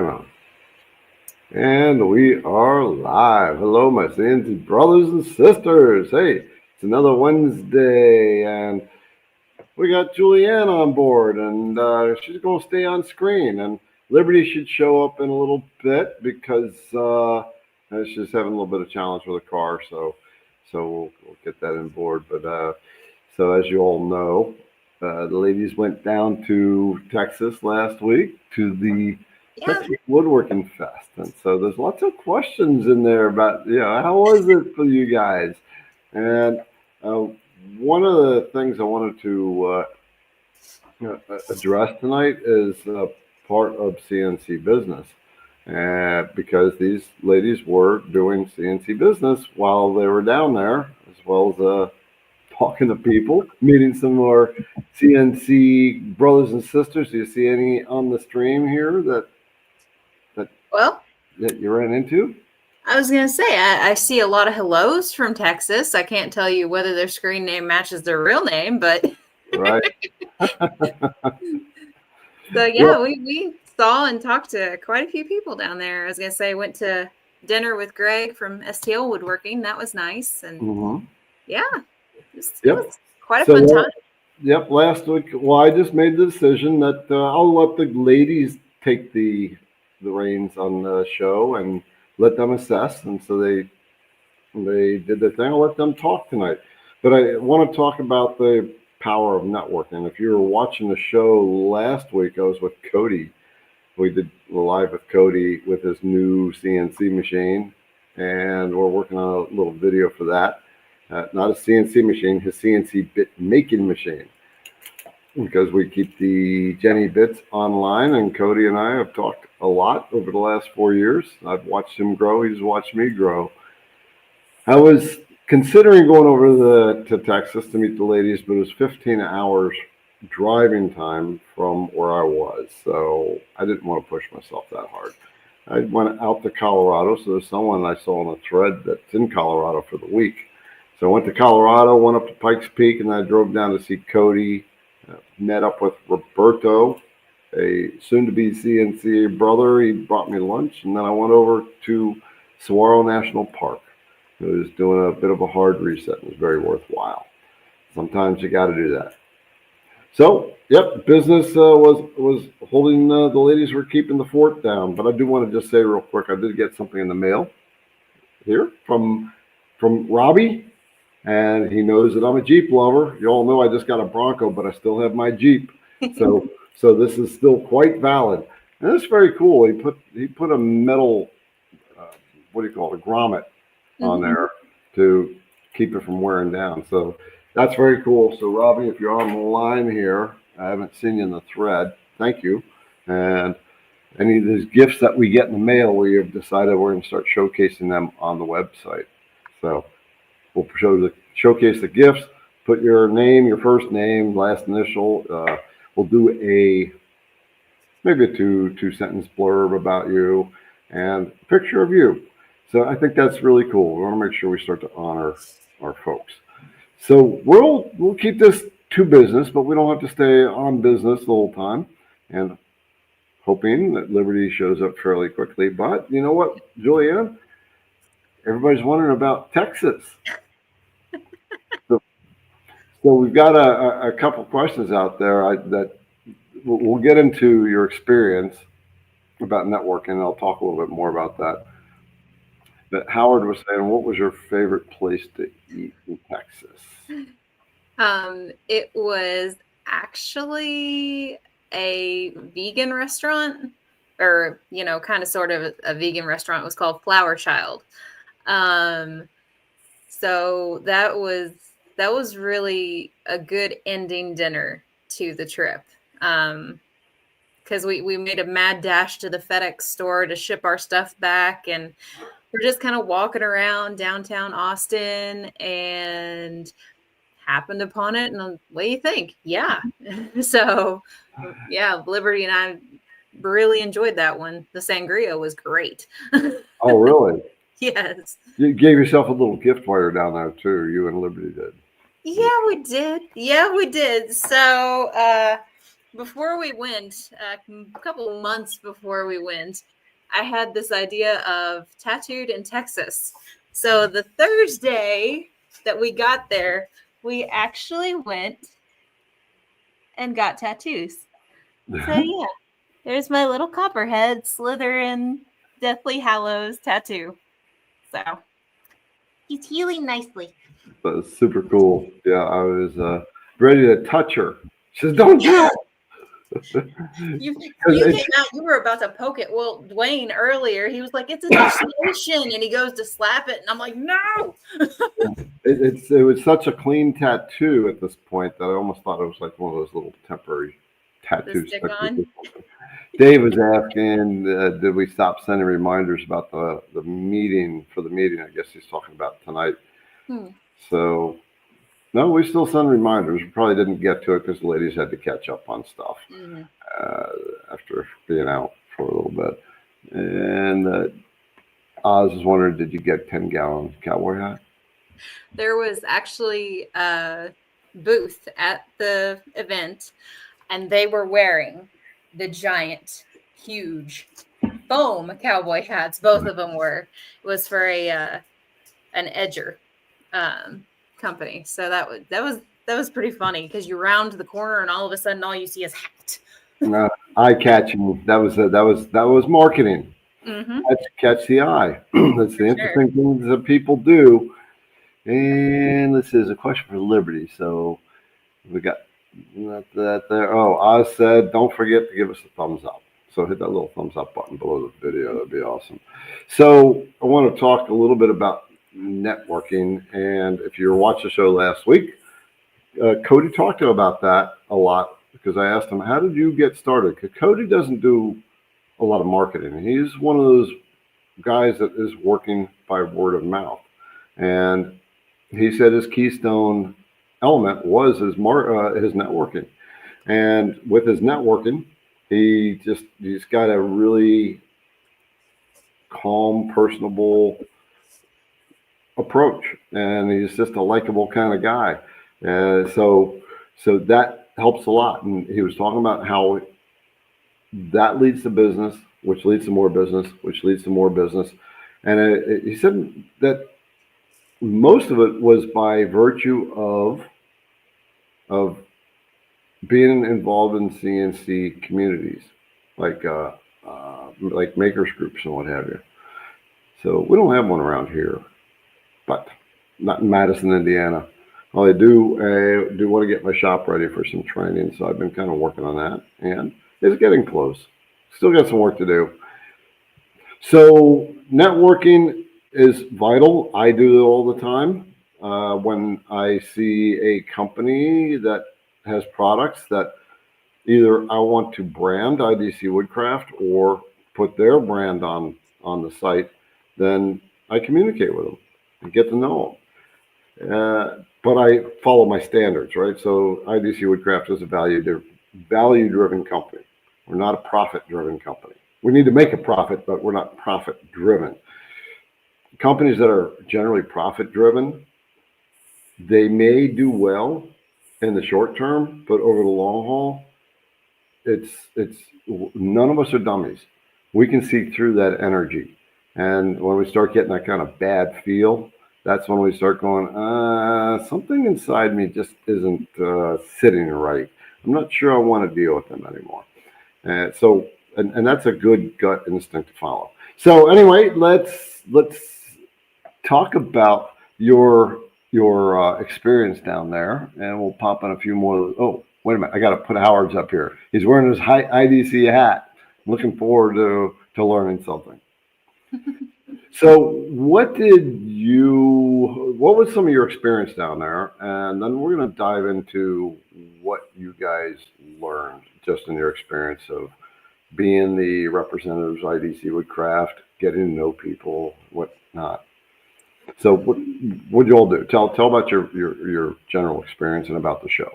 On. And we are live. Hello, my CNC brothers and sisters. Hey, it's another Wednesday, and we got Juliann on board, and she's going to stay on screen. And Liberty should show up in a little bit because she's having a little bit of challenge with the car, so we'll get that on board. But so as you all know, the ladies went down to Texas last week to the Texas Woodworking Fest, and so there's lots of questions in there about how was it for you guys, and one of the things I wanted to address tonight is part of CNC business, because these ladies were doing CNC business while they were down there, as well as talking to people, meeting some more CNC brothers and sisters. Do you see any on the stream here that you ran into? I was going to say, I see a lot of hellos from Texas. I can't tell you whether their screen name matches their real name, but right. So yeah, we saw and talked to quite a few people down there. I was going to say, went to dinner with Greg from STL Woodworking. That was nice. And yeah, it was quite a fun time. Yep. Last week, well, I just made the decision that I'll let the ladies take the reins on the show and let them assess. And so they did their thing. I'll let them talk tonight. But I want to talk about the power of networking. If you were watching the show last week, I was with Cody. We did live with Cody with his new CNC machine, and we're working on a little video for that. Not a CNC machine, his CNC bit making machine, because we keep the Jenny bits online, and Cody and I have talked a lot over the last 4 years. I've watched him grow. He's watched me grow. I was considering going over to Texas to meet the ladies, but it was 15 hours driving time from where I was, so I didn't want to push myself that hard. I went out to Colorado, so there's someone I saw on a thread that's in Colorado for the week. So I went to Colorado, went up to Pikes Peak, and I drove down to see Cody, met up with Roberto, a soon-to-be CNC brother. He brought me lunch, and then I went over to Saguaro National Park. It was doing a bit of a hard reset. It was very worthwhile. Sometimes you got to do that. So, yep, business was holding. The ladies were keeping the fort down. But I do want to just say real quick, I did get something in the mail here from Robbie, and he knows that I'm a Jeep lover. You all know I just got a Bronco, but I still have my Jeep. So this is still quite valid, and it's very cool. He put a metal, what do you call it, a grommet on there to keep it from wearing down. So that's very cool. So Robbie, if you're on the line here, I haven't seen you in the thread. Thank you. And any of these gifts that we get in the mail, we have decided we're going to start showcasing them on the website. So we'll showcase the gifts. Put your name, your first name, last initial. We'll do maybe a two sentence blurb about you and a picture of you. So I think that's really cool. We want to make sure we start to honor our folks. So we'll keep this to business, but we don't have to stay on business the whole time. And hoping that Liberty shows up fairly quickly. But you know what, Juliann? Everybody's wondering about Texas. So we've got a couple questions out there that we'll get into your experience about networking. I'll talk a little bit more about that. But Howard was saying, what was your favorite place to eat in Texas? It was actually a vegan restaurant, or, kind of sort of a vegan restaurant. It was called Flower Child. So that was really a good ending dinner to the trip. Because we made a mad dash to the FedEx store to ship our stuff back, and we're just kind of walking around downtown Austin and happened upon it. And what do you think? Yeah. So yeah, Liberty and I really enjoyed that one. The sangria was great. Oh, really? Yes. You gave yourself a little gift while you're down there too. You and Liberty did. Yeah, we did. So before we went, a couple months before we went, I had this idea of tattooed in Texas. So the Thursday that we got there, we actually went and got tattoos. So yeah, there's my little Copperhead Slytherin Deathly Hallows tattoo. So he's healing nicely. That was super cool. Yeah, I was ready to touch her. She says, "Don't do it." You 'Cause came it's- out, you were about to poke it. Well, Dwayne earlier, he was like, "It's an extension," and he goes to slap it, and I'm like, "No." it was such a clean tattoo at this point that I almost thought it was like one of those little temporary tattoo stick stickers. on. Dave was asking, did we stop sending reminders about the meeting for the meeting? I guess he's talking about tonight. So, no, we still send reminders. We probably didn't get to it because the ladies had to catch up on stuff after being out for a little bit. And Oz is wondering, did you get 10-gallon cowboy hat? There was actually a booth at the event, and they were wearing the giant, huge foam cowboy hats. Both of them were. It was for an edger company. So that was pretty funny because you round the corner and all of a sudden all you see is hat. Eye catching. That was marketing. Catch the eye. That's the interesting things that people do. And this is a question for Liberty. So we got that there. Oh, Oz said, don't forget to give us a thumbs up. So hit that little thumbs up button below the video. That'd be awesome. So I want to talk a little bit about networking. And if you were watching the show last week, Cody talked about that a lot because I asked him, how did you get started? Because Cody doesn't do a lot of marketing. He's one of those guys that is working by word of mouth. And he said his keystone element was his networking. And with his networking, he's got a really calm, personable approach, and he's just a likable kind of guy. So that helps a lot. And he was talking about how that leads to business, which leads to more business, which leads to more business. And he said that most of it was by virtue of being involved in CNC communities, like makers groups and what have you. So we don't have one around here, but not in Madison, Indiana. Well, I do want to get my shop ready for some training, so I've been kind of working on that, and it's getting close. Still got some work to do. So networking is vital. I do it all the time. When I see a company that has products that either I want to brand IDC Woodcraft or put their brand on the site, then I communicate with them and get to know them. But I follow my standards, right? So IDC Woodcraft is a value-driven company. We're not a profit-driven company. We need to make a profit, but we're not profit-driven. Companies that are generally profit-driven, they may do well in the short term, but over the long haul, it's none of us are dummies. We can see through that energy. And when we start getting that kind of bad feel, that's when we start going, something inside me just isn't sitting right. I'm not sure I want to deal with them anymore. And that's a good gut instinct to follow. So anyway, let's talk about your experience down there, and we'll pop on a few more. Oh, wait a minute, I got to put Howard's up here. He's wearing his IDC hat. I'm looking forward to learning something. So what was some of your experience down there? And then we're going to dive into what you guys learned just in your experience of being the representatives of IDC Woodcraft, getting to know people, whatnot. So what'd you all do? Tell about your general experience and about the show.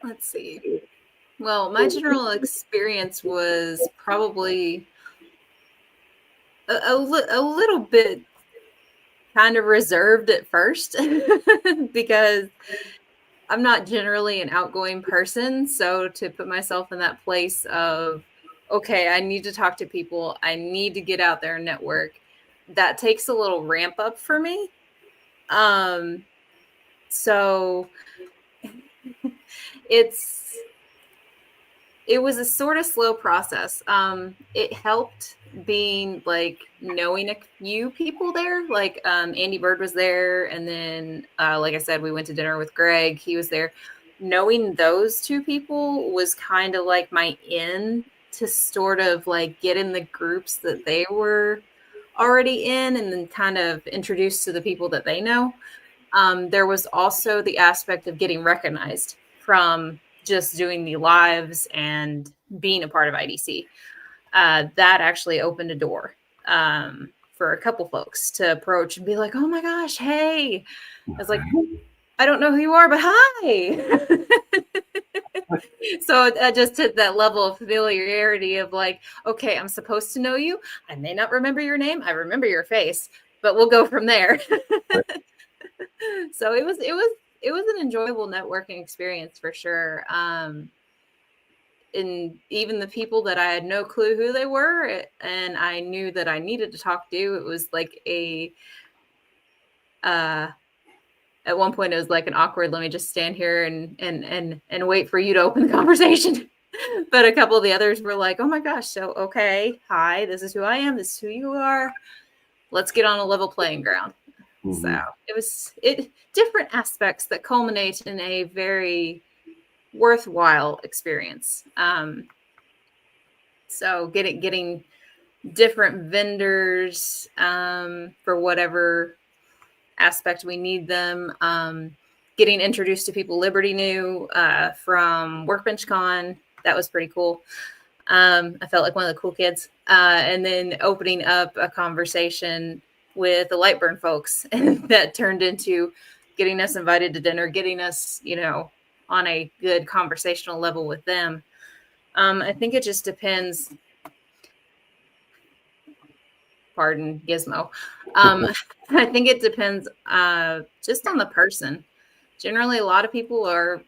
Let's see. Well, my general experience was probably a little bit kind of reserved at first because I'm not generally an outgoing person. So to put myself in that place of, okay, I need to talk to people. I need to get out there and network. That takes a little ramp up for me. So it was a sort of slow process. It helped being like knowing a few people there. Like Andy Bird was there, and then like I said, we went to dinner with Greg. He was there. Knowing those two people was kind of like my in to sort of like get in the groups that they were already in, and then kind of introduced to the people that they know. There was also the aspect of getting recognized from just doing the lives and being a part of IDC. That actually opened a door for a couple folks to approach and be like, oh my gosh, hey. I was like, I don't know who you are, but hi. So just to that level of familiarity of like, okay, I'm supposed to know you. I may not remember your name. I remember your face, but we'll go from there. So it was an enjoyable networking experience for sure. And even the people that I had no clue who they were, and I knew that I needed to talk to, it was like at one point it was like an awkward, let me just stand here and wait for you to open the conversation. But a couple of the others were like, oh my gosh, so okay, hi, this is who I am, this is who you are. Let's get on a level playing ground. Mm-hmm. So it was different aspects that culminate in a very worthwhile experience. So getting different vendors for whatever aspect we need them. Getting introduced to people Liberty knew from Workbench Con. That was pretty cool. I felt like one of the cool kids. And then opening up a conversation with the Lightburn folks, and that turned into getting us invited to dinner, getting us, on a good conversational level with them. I think it just depends. Pardon, Gizmo. I think it depends just on the person. Generally, a lot of people are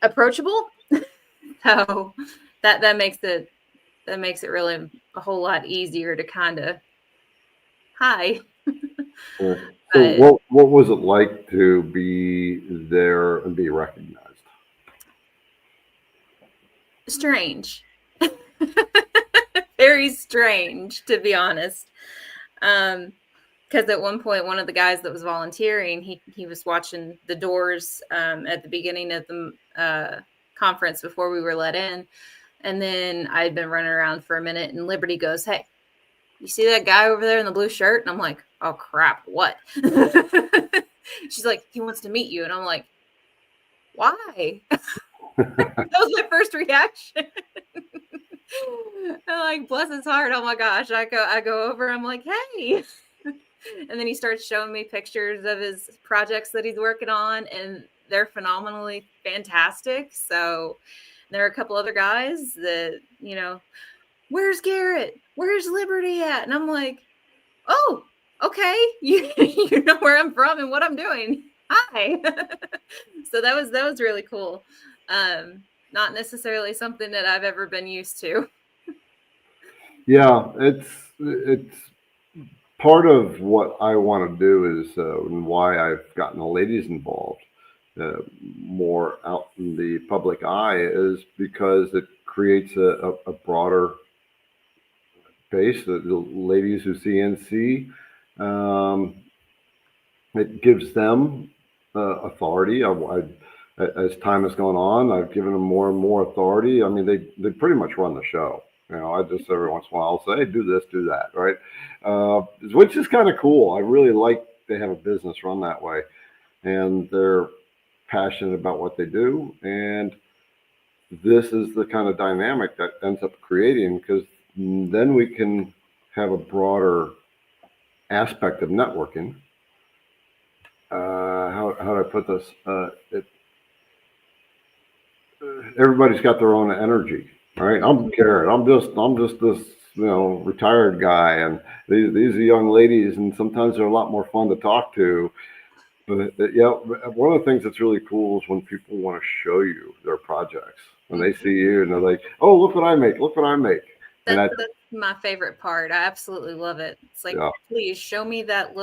approachable, so that makes it really a whole lot easier to kind of hi. So what was it like to be there and be recognized? Strange. Very strange, to be honest. Because at one point, one of the guys that was volunteering, he was watching the doors at the beginning of the conference before we were let in. And then I'd been running around for a minute, and Liberty goes, hey, you see that guy over there in the blue shirt? And I'm like, oh, crap, what? She's like, he wants to meet you. And I'm like, why? That was my first reaction. I'm like, bless his heart. Oh my gosh. I go over. I'm like, hey. And then he starts showing me pictures of his projects that he's working on, and they're phenomenally fantastic. So there are a couple other guys that, where's Garrett? Where's Liberty at? And I'm like, oh, okay. You know where I'm from and what I'm doing. Hi. So that was really cool. Not necessarily something that I've ever been used to. Yeah, it's part of what I want to do is and why I've gotten the ladies involved more out in the public eye is because it creates a broader base. The ladies who CNC, it gives them authority. As time has gone on, I've given them more and more authority. I mean, they pretty much run the show. I just every once in a while I'll say, hey, do this, do that, right? Which is kind of cool. I really like they have a business run that way, and they're passionate about what they do. And this is the kind of dynamic that ends up creating, because then we can have a broader aspect of networking. How do I put this? Everybody's got their own energy, right? I'm Garrett. I'm just this, retired guy, and these are young ladies, and sometimes they're a lot more fun to talk to. But yeah, one of the things that's really cool is when people want to show you their projects. When they see you and they're like, "Oh, look what I make! Look what I make!" And That's my favorite part. I absolutely love it. It's like, yeah, please show me that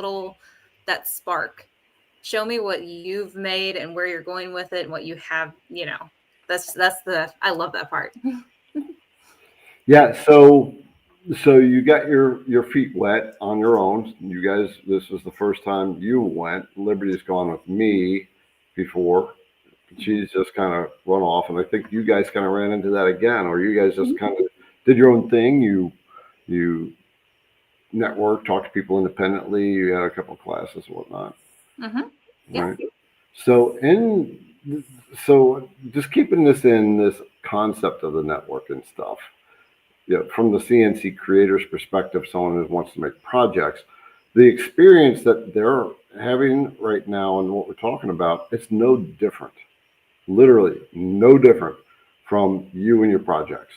that spark. Show me what you've made and where you're going with it and what you have, I love that part. yeah. So you got your feet wet on your own. You guys, this was the first time you went. Liberty's gone with me before. She's just kind of run off, and I think you guys kind of ran into that again, or you guys just kind of did your own thing. You network, talk to people independently. You had a couple of classes and whatnot, Mm-hmm. Yeah. right? So so just keeping this in this concept of the networking stuff, from the CNC creator's perspective, someone who wants to make projects, the experience that they're having right now and what we're talking about, it's no different, literally no different from you and your projects.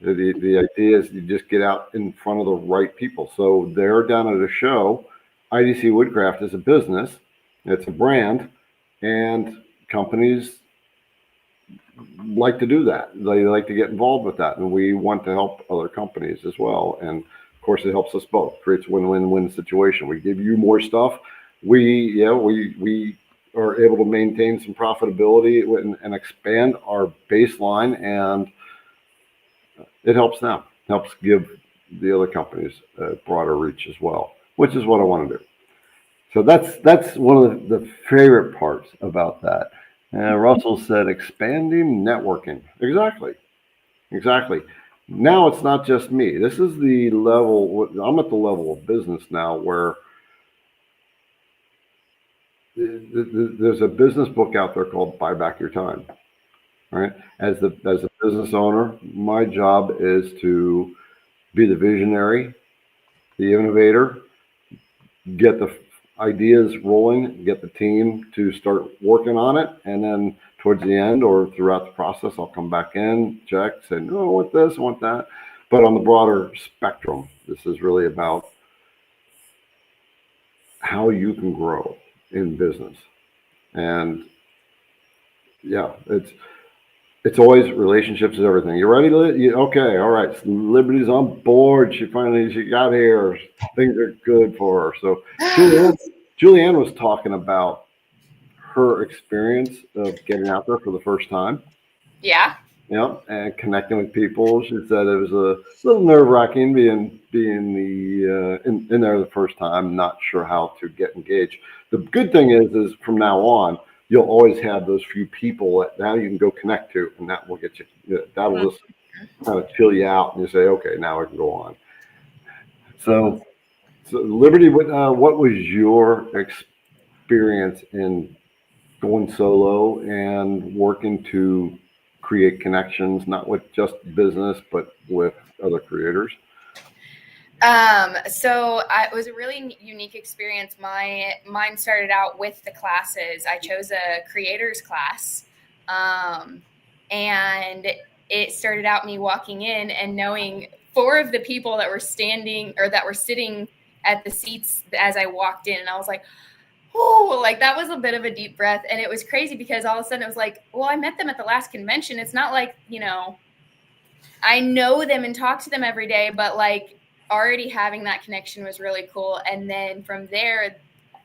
The idea is you just get out in front of the right people. So they're down at a show. IDC Woodcraft is a business, it's a brand, and companies like to do that. They like to get involved with that, and we want to help other companies as well. And of course, it helps us both. Creates a win-win-win situation. We give you more stuff. We are able to maintain some profitability and expand our baseline, and it helps them. Helps give the other companies a broader reach as well, which is what I want to do. So that's one of the favorite parts about that. Russell said expanding networking. Exactly. Now it's not just me. This is the level. I'm at the level of business now where there's a business book out there called "Buy Back Your Time." Right? As a business owner, my job is to be the visionary, the innovator, get the ideas rolling, get the team to start working on it, and then towards the end or throughout the process, I'll come back in, check, say, no, I want this, I want that. But on the broader spectrum, this is really about how you can grow in business. And yeah, it's always relationships is everything. You ready? Okay, all right. Liberty's on board. She got here. Things are good for her. So Juliann was talking about her experience of getting out there for the first time. Yeah. And connecting with people. She said it was a little nerve-wracking being in there the first time, not sure how to get engaged. The good thing is from now on, you'll always have those few people that now you can go connect to, and that will get you. That'll just kind of chill you out, and you say, okay, now I can go on. So Liberty, what was your experience in going solo and working to create connections, not with just business, but with other creators? So it was a really unique experience. Mine started out with the classes. I chose a creators class. And it started out me walking in and knowing 4 of the people that were standing or that were sitting at the seats as I walked in. And I was like, oh, like that was a bit of a deep breath. And it was crazy because all of a sudden it was like, well, I met them at the last convention. It's not like, I know them and talk to them every day, but like already having that connection was really cool. And then from there,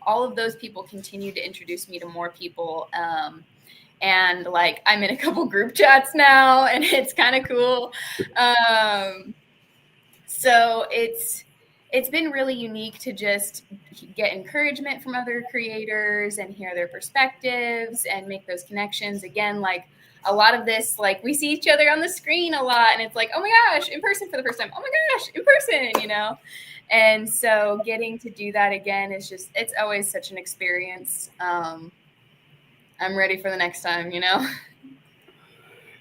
all of those people continued to introduce me to more people. And like I'm in a couple group chats now, and it's kind of cool. So it's been really unique to just get encouragement from other creators and hear their perspectives and make those connections. Again, like a lot of this, like we see each other on the screen a lot, and it's like, oh my gosh, in person for the first time. Oh my gosh, in person, And so getting to do that again is just, it's always such an experience. I'm ready for the next time,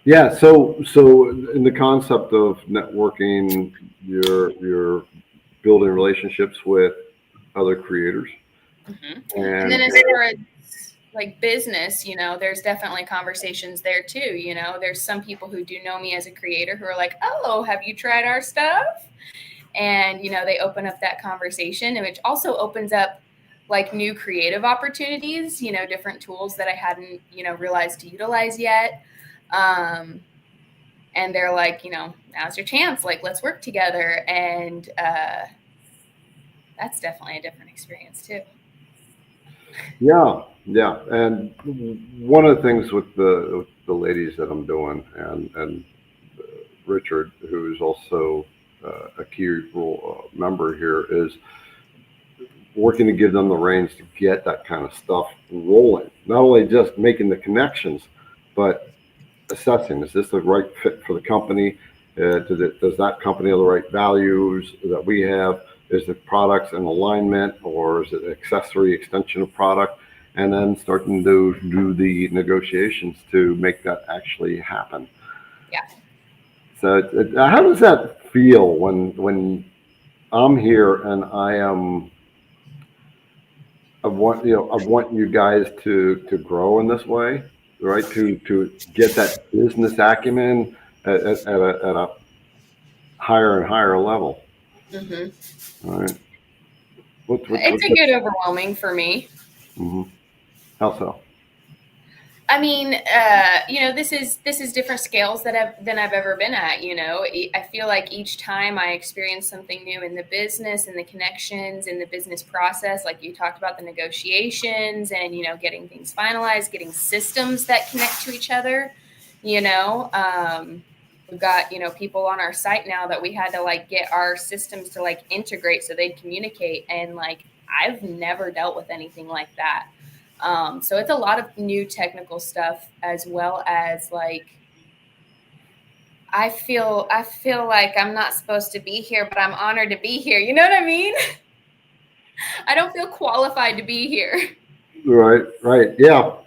Yeah. So in the concept of networking, you're building relationships with other creators. Mm-hmm. And then as far as like business, there's definitely conversations there too. There's some people who do know me as a creator who are like, oh, have you tried our stuff? And, they open up that conversation, which also opens up like new creative opportunities, different tools that I hadn't, realized to utilize yet. And they're like, now's your chance. Like, let's work together. And that's definitely a different experience too. Yeah. And one of the things with the ladies that I'm doing, and Richard, who is also a key member here, is working to give them the reins to get that kind of stuff rolling. Not only just making the connections, but assessing, is this the right fit for the company? Does that company have the right values that we have? Is the products in alignment, or is it an accessory extension of product? And then starting to do the negotiations to make that actually happen. Yeah. So how does that feel when I'm here and I want you guys to grow in this way, right? To get that business acumen at a higher and higher level. Mm-hmm. All right. It's a good overwhelming for me. Mm-hmm. How so? I mean, this is different scales than I've ever been at. I feel like each time I experience something new in the business and the connections in the business process, like you talked about the negotiations and, getting things finalized, getting systems that connect to each other, we've got, people on our site now that we had to like get our systems to like integrate so they'd communicate. And like, I've never dealt with anything like that. So it's a lot of new technical stuff, as well as like, I feel like I'm not supposed to be here, but I'm honored to be here. You know what I mean? I don't feel qualified to be here. Right. Yeah.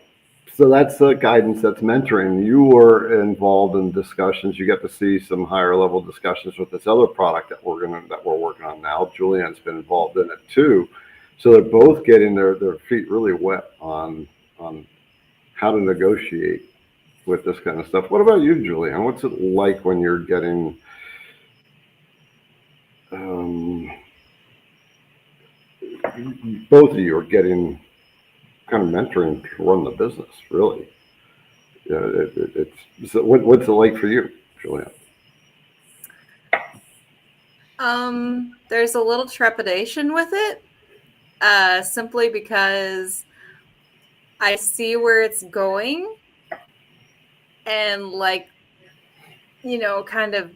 So that's guidance, that's mentoring. You were involved in discussions. You get to see some higher level discussions with this other product that we're working on now. Juliann's been involved in it too. So they're both getting their feet really wet on how to negotiate with this kind of stuff. What about you, Juliann? What's it like when you're getting both of you are getting kind of mentoring to run the business, really? What's it like for you, Juliann? There's a little trepidation with it, simply because I see where it's going, and like, kind of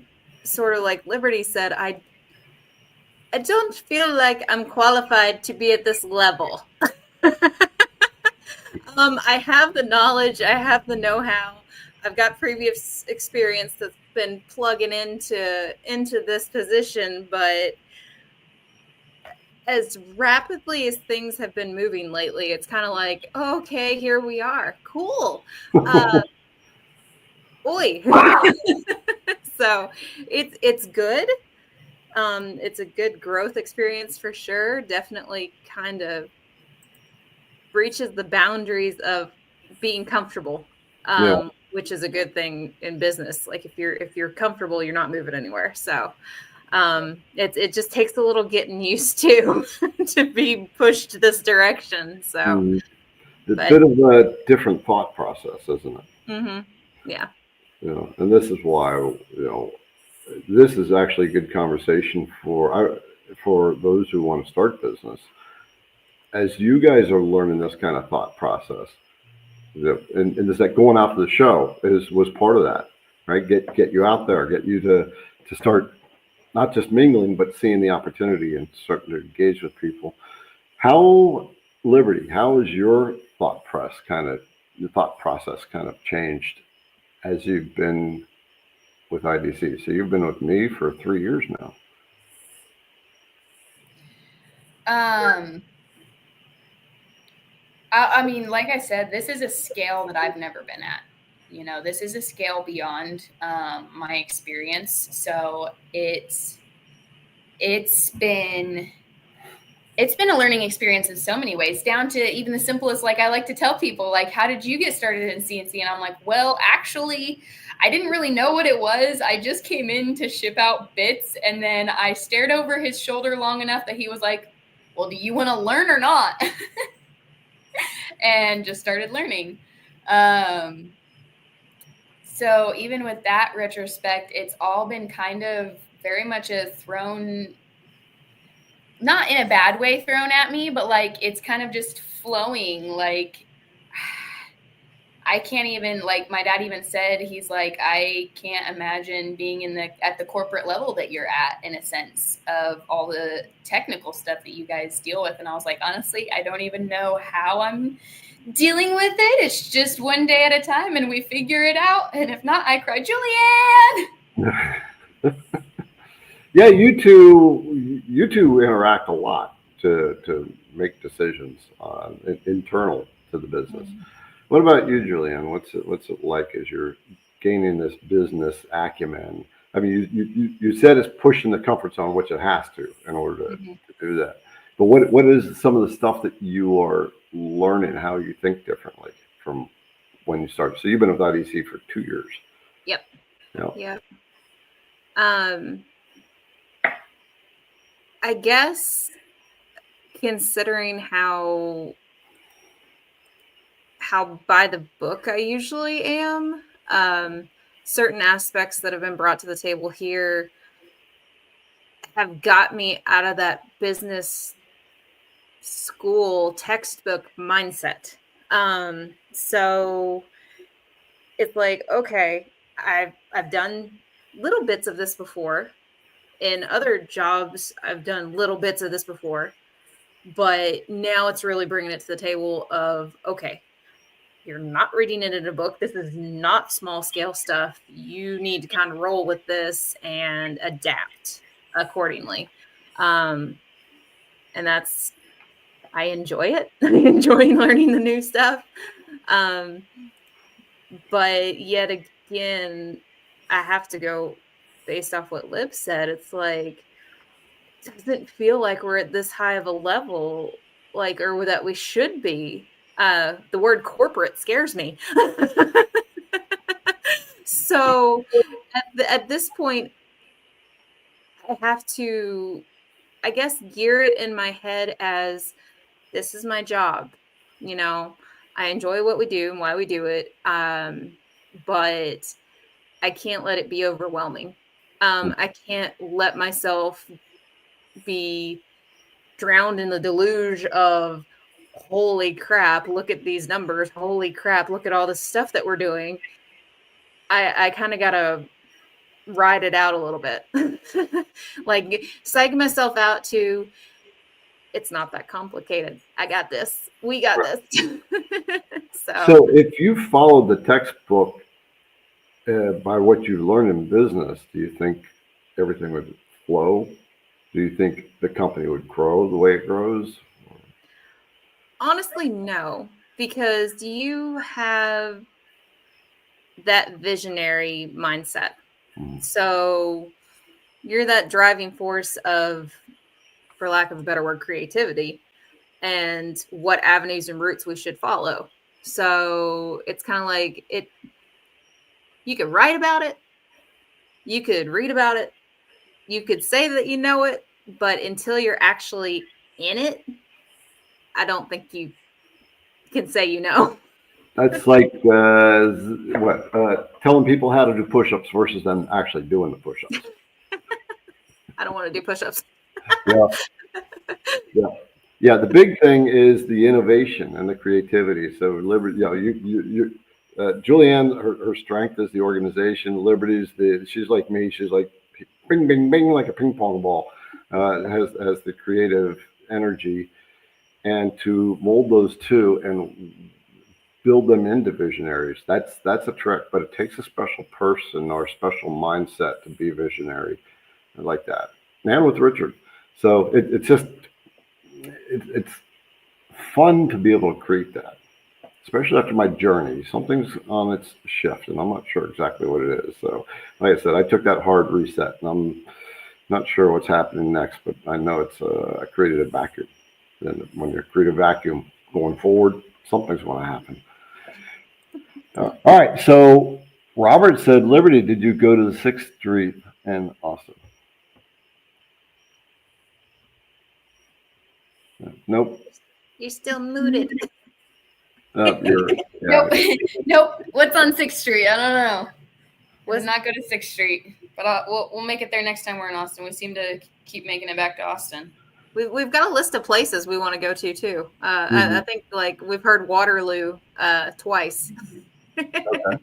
sort of like Liberty said, I don't feel like I'm qualified to be at this level. I have the knowledge, I have the know-how, I've got previous experience that's been plugging into this position, but as rapidly as things have been moving lately, it's kind of like, okay, here we are. Cool. Oi. So it's good. It's a good growth experience for sure. Definitely kind of breaches the boundaries of being comfortable, which is a good thing in business. Like if you're comfortable, you're not moving anywhere. So it just takes a little getting used to be pushed this direction. So it's a bit of a different thought process, isn't it? Mm-hmm. Yeah. And this is why this is actually a good conversation for those who want to start business. As you guys are learning this kind of thought process, and is that going out to the show was part of that, right? Get you out there, get you to start not just mingling, but seeing the opportunity and starting to engage with people. How has your thought process kind of changed as you've been with IDC? So you've been with me for 3 years now. I mean, like I said, this is a scale that I've never been at. This is a scale beyond my experience. So it's been a learning experience in so many ways, down to even the simplest, like I like to tell people, like, how did you get started in CNC? And I'm like, well, actually, I didn't really know what it was. I just came in to ship out bits. And then I stared over his shoulder long enough that he was like, well, do you want to learn or not? And just started learning. So even with that retrospect, it's all been kind of very much a thrown, not in a bad way thrown at me, but like it's kind of just flowing. Like I can't even, like my dad even said, he's like, I can't imagine being at the corporate level that you're at, in a sense of all the technical stuff that you guys deal with. And I was like, honestly, I don't even know how I'm dealing with it. It's just one day at a time and we figure it out. And if not, I cry, Juliann. Yeah, you two interact a lot to make decisions internal to the business. What about you, Juliann? What's it like as you're gaining this business acumen? I mean, you said it's pushing the comfort zone, which it has to in order to do that. But what is some of the stuff that you are learning, how you think differently from when you started? So you've been with IDC for 2 years. Yep. Yep. I guess considering how by the book I usually am, certain aspects that have been brought to the table here have got me out of that business school textbook mindset. So it's like, okay, I've done little bits of this before. In other jobs, I've done little bits of this before, but now it's really bringing it to the table of, okay, you're not reading it in a book. This is not small scale stuff. You need to kind of roll with this and adapt accordingly. And that's, I enjoy it. I enjoy learning the new stuff. But yet again, I have to go based off what Lib said. It's like, it doesn't feel like we're at this high of a level, like, or that we should be. The word corporate scares me. So at this point, I have to, I guess, gear it in my head as this is my job. You know, I enjoy what we do and why we do it. But I can't let it be overwhelming. I can't let myself be drowned in the deluge of, holy crap, look at these numbers. Holy crap, look at all this stuff that we're doing. I kind of got to ride it out a little bit. Like psych myself out to, it's not that complicated. I got this. We got this. So if you followed the textbook by what you learned in business, do you think everything would flow? Do you think the company would grow the way it grows? Honestly, no, because you have that visionary mindset. So you're that driving force of, for lack of a better word, creativity and what avenues and routes we should follow. So it's kind of like it, you could write about it, you could read about it, you could say that you know it, but until you're actually in it, I don't think you can say you know. That's like telling people how to do push-ups versus them actually doing the push-ups. I don't want to do push-ups. Yeah. The big thing is the innovation and the creativity. So Liberty, Juliann, her strength is the organization. Liberty's she's like me. She's like bing, bing, bing, like a ping pong ball. Has the creative energy, and to mold those two and build them into visionaries. That's a trick, but it takes a special person or a special mindset to be visionary. I like that. And with Richard. So it's just, it's fun to be able to create that, especially after my journey. Something's on its shift, and I'm not sure exactly what it is. So, like I said, I took that hard reset, and I'm not sure what's happening next, but I know it's I created a vacuum. And when you create a vacuum going forward, something's going to happen. All right. So Robert said, Liberty, did you go to the 6th Street in Austin? Nope. You're still muted. You're, yeah. Nope. Nope. What's on 6th Street? I don't know. Was Let's not go to 6th Street, but we'll make it there next time we're in Austin. We seem to keep making it back to Austin. We've got a list of places we want to go to too. I Mhm. think like we've heard Waterloo twice. I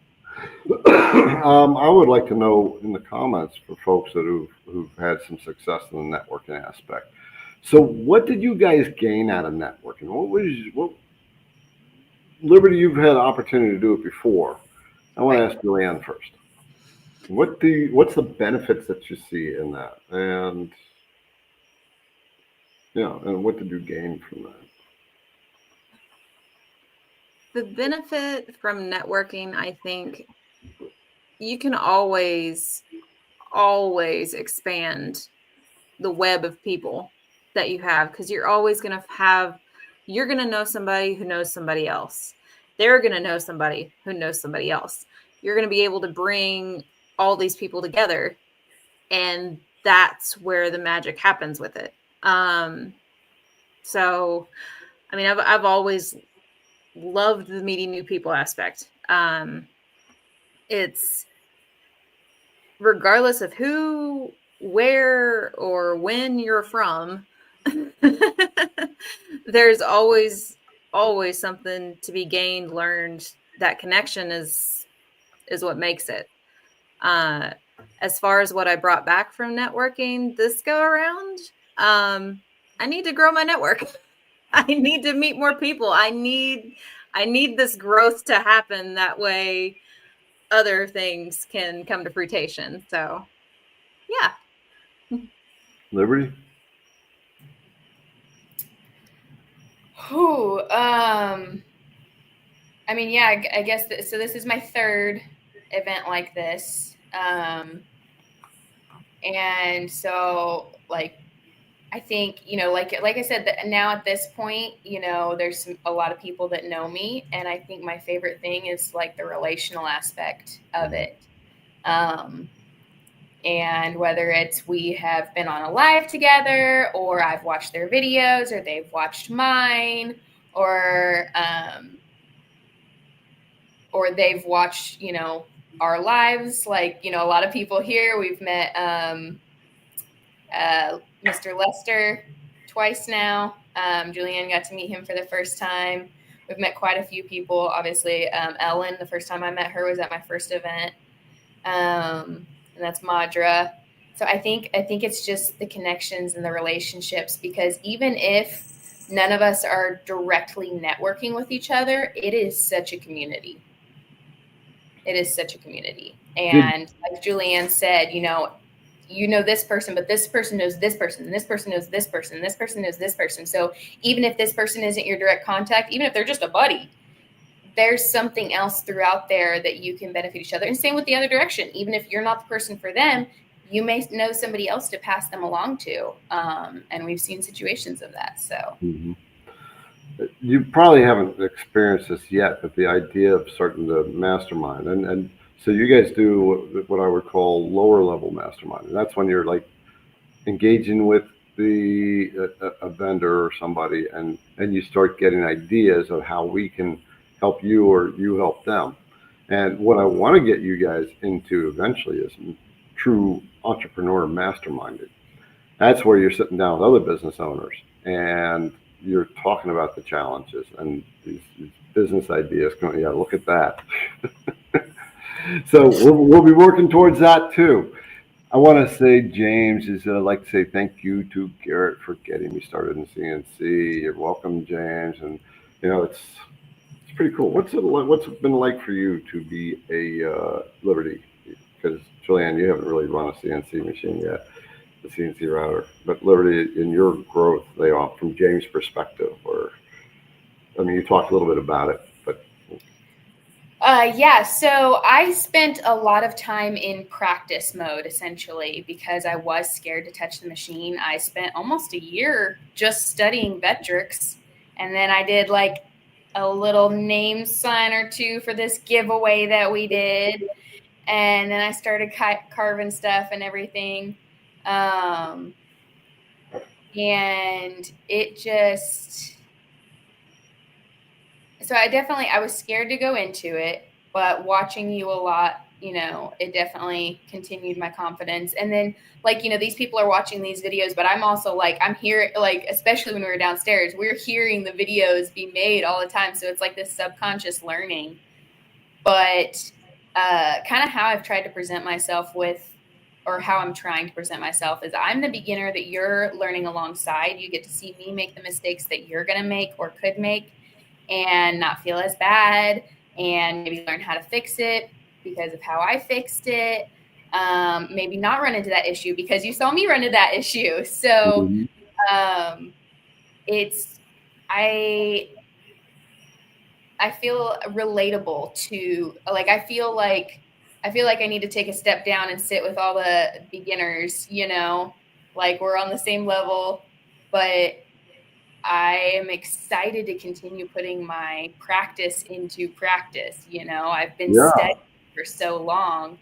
would like to know in the comments for folks who've had some success in the networking aspect. So, what did you guys gain out of networking? What Liberty? You've had opportunity to do it before. I want to ask Juliann first. What's the benefits that you see in that, and and what did you gain from that? The benefit from networking, I think, you can always expand the web of people that you have, because you're always going to know somebody who knows somebody else. They're going to know somebody who knows somebody else. You're going to be able to bring all these people together, and that's where the magic happens with it. So, I mean, I've always loved the meeting new people aspect. It's regardless of who, where, or when you're from, there's always something to be gained, learned. That connection is what makes it. As far as what I brought back from networking this go around, I need to grow my network. I need to meet more people. I need this growth to happen. That way other things can come to fruition. So, yeah. Liberty? Who? I mean, yeah, I guess so. This is my 3rd event like this. And so, like, I think, like I said, that now at this point, there's a lot of people that know me. And I think my favorite thing is like the relational aspect of it. And whether it's we have been on a live together, or I've watched their videos, or they've watched mine, or they've watched, our lives. Like, a lot of people here, we've met Mr. Lester twice now. Juliann got to meet him for the first time. We've met quite a few people. Obviously, Ellen, the first time I met her was at my first event. And that's Madra. So I think it's just the connections and the relationships, because even if none of us are directly networking with each other, it is such a community. It is such a community. And like Juliann said, this person, but this person knows this person, and this person knows this person, and this person knows this person. So even if this person isn't your direct contact, even if they're just a buddy, there's something else throughout there that you can benefit each other. And same with the other direction. Even if you're not the person for them, you may know somebody else to pass them along to. And we've seen situations of that. So You probably haven't experienced this yet, but the idea of starting to mastermind, and so you guys do what I would call lower level mastermind. And that's when you're like engaging with a vendor or somebody, and you start getting ideas of how we can help you or you help them. And what I want to get you guys into eventually is true entrepreneur masterminded. That's where you're sitting down with other business owners and you're talking about the challenges and these business ideas. Yeah, look at that. So we'll be working towards that too. I want to say, James, I'd like to say thank you to Garrett for getting me started in CNC. You're welcome, James. And it's pretty cool. What's it been like for you to be a Liberty? Because Juliann, you haven't really run a CNC machine yet, the CNC router. But Liberty, in your growth, from James' perspective, you talked a little bit about it, but. Yeah, so I spent a lot of time in practice mode, essentially, because I was scared to touch the machine. I spent almost a year just studying VECTRICs, and then I did like a little name sign or two for this giveaway that we did, and then I started carving stuff and everything. And it just, so I was scared to go into it, but watching you a lot, you know, it definitely continued my confidence. And then, like, you know, these people are watching these videos, but I'm also like, I'm here, like, especially when we were downstairs, we're hearing the videos be made all the time. So it's like this subconscious learning. But kind of how I've tried to present myself with, or how I'm trying to present myself, is I'm the beginner that you're learning alongside. You get to see me make the mistakes that you're going to make or could make and not feel as bad, and maybe learn how to fix it because of how I fixed it. Maybe not run into that issue because you saw me run into that issue. So it's, I feel relatable to, like, I feel like I need to take a step down and sit with all the beginners, you know, like we're on the same level, but I am excited to continue putting my practice into practice. You know, I've been studying for so long,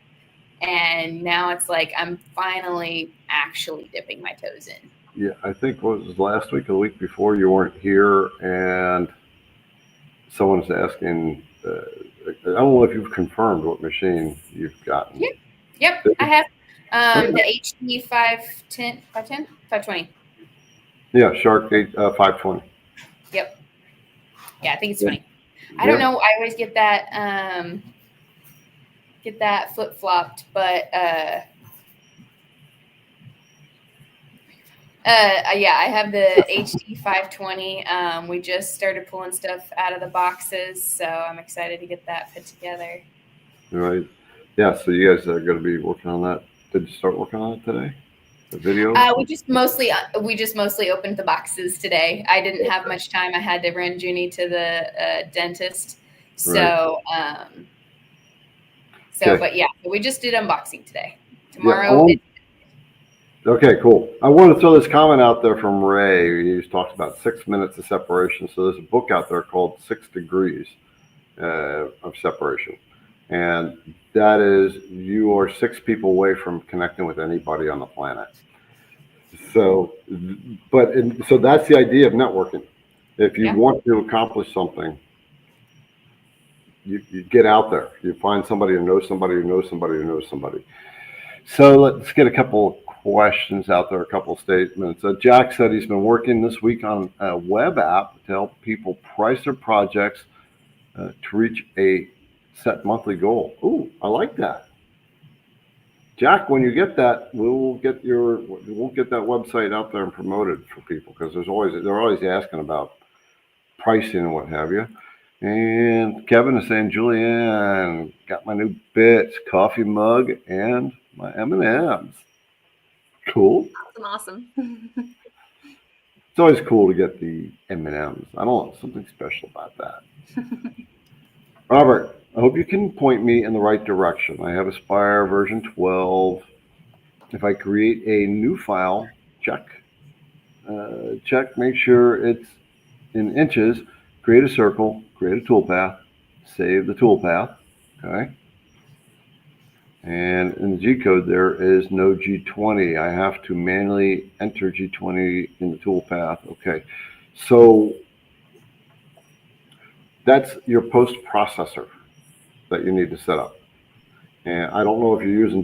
and now it's like I'm finally actually dipping my toes in. Yeah, I think what was last week or the week before, you weren't here, and someone's asking, I don't know if you've confirmed what machine you've gotten. Yep, I have the HD 520. Yeah, Shark 520. Yep. Yeah, I think it's 20. I don't know. I always get that flip flopped, but yeah, I have the HD 520. We just started pulling stuff out of the boxes, so I'm excited to get that put together. Right. Yeah. So you guys are going to be working on that. Did you start working on it today? The video? We just mostly opened the boxes today. I didn't have much time. I had to run Junie to the dentist. So, okay. But yeah, we just did unboxing today. Tomorrow. Yeah, okay, cool. I want to throw this comment out there from Ray. He talks about 6 minutes of separation. So there's a book out there called 6 Degrees of Separation. And that is, you are 6 people away from connecting with anybody on the planet. So, so that's the idea of networking. If you want to accomplish something, you get out there. You find somebody who knows somebody who knows somebody who knows somebody. So let's get a couple of questions out there, a couple of statements. Jack said he's been working this week on a web app to help people price their projects to reach a set monthly goal. Ooh, I like that. Jack, when you get that, we'll get that website out there and promoted for people, because they're always asking about pricing and what have you. And Kevin is saying, Juliann, got my new bits, coffee mug, and my M&Ms. Cool. Awesome. It's always cool to get the M&Ms. I don't know, something special about that. Robert, I hope you can point me in the right direction. I have Aspire version 12. If I create a new file, check, make sure it's in inches, create a circle, create a toolpath, save the toolpath, okay? And in the G code, there is no G20. I have to manually enter G20 in the toolpath. Okay, so that's your post processor that you need to set up. And I don't know if you're using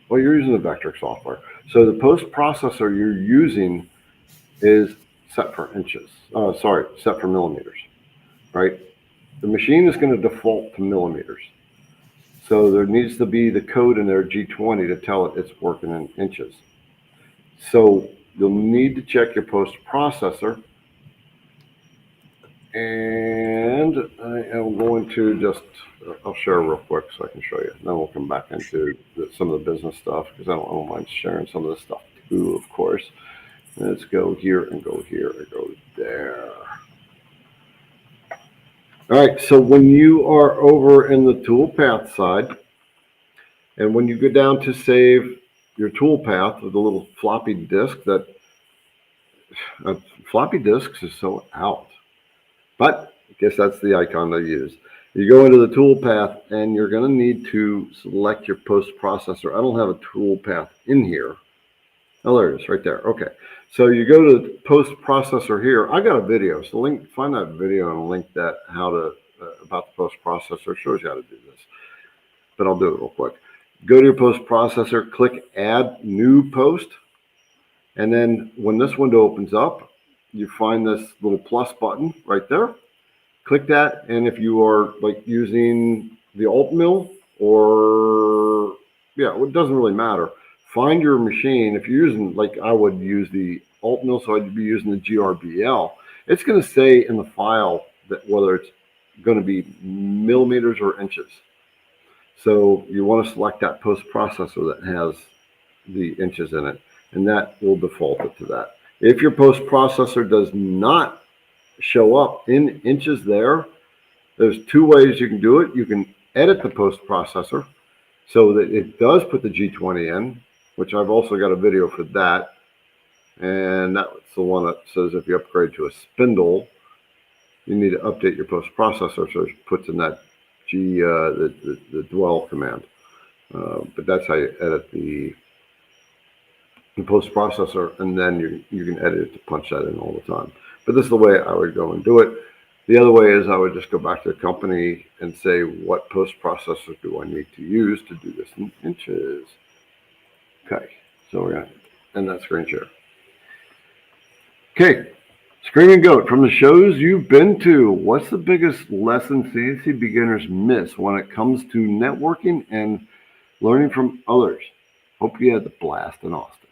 well, you're using the VECTRIC software. So the post processor you're using is set for inches. Set for millimeters, right? The machine is going to default to millimeters. So there needs to be the code in there, G20, to tell it it's working in inches. So you'll need to check your post processor. And I am going to I'll share real quick so I can show you. Then we'll come back into some of the business stuff, because I don't mind sharing some of this stuff too, of course. Let's go here and go here and go there. All right, so when you are over in the toolpath side, and when you go down to save your toolpath with a little floppy disk, floppy disks is so out. But I guess that's the icon they use. You go into the toolpath, and you're going to need to select your post processor. I don't have a toolpath in here. Oh, there it is, right there. Okay. So you go to the post processor here. I got a video. So find that video and link that about the post processor. It shows you how to do this. But I'll do it real quick. Go to your post processor, click add new post. And then when this window opens up, you find this little plus button right there. Click that. And if you are like using the alt mill or, yeah, it doesn't really matter. Find your machine. If you're using, like I would use the alt mill, so I'd be using the GRBL. It's going to say in the file that whether it's going to be millimeters or inches. So you want to select that post processor that has the inches in it, and that will default it to that. If your post processor does not show up in inches there's two ways you can do it. You can edit the post processor so that it does put the G20 in, which I've also got a video for that. And that's the one that says if you upgrade to a spindle, you need to update your post processor so it puts in that the dwell command. But that's how you edit the post processor, and then you can edit it to punch that in all the time. But this is the way I would go and do it. The other way is I would just go back to the company and say, what post processor do I need to use to do this in inches? Okay, so we're going to end that screen share. Okay, Screaming Goat, from the shows you've been to, what's the biggest lesson CNC beginners miss when it comes to networking and learning from others? Hope you had the blast in Austin.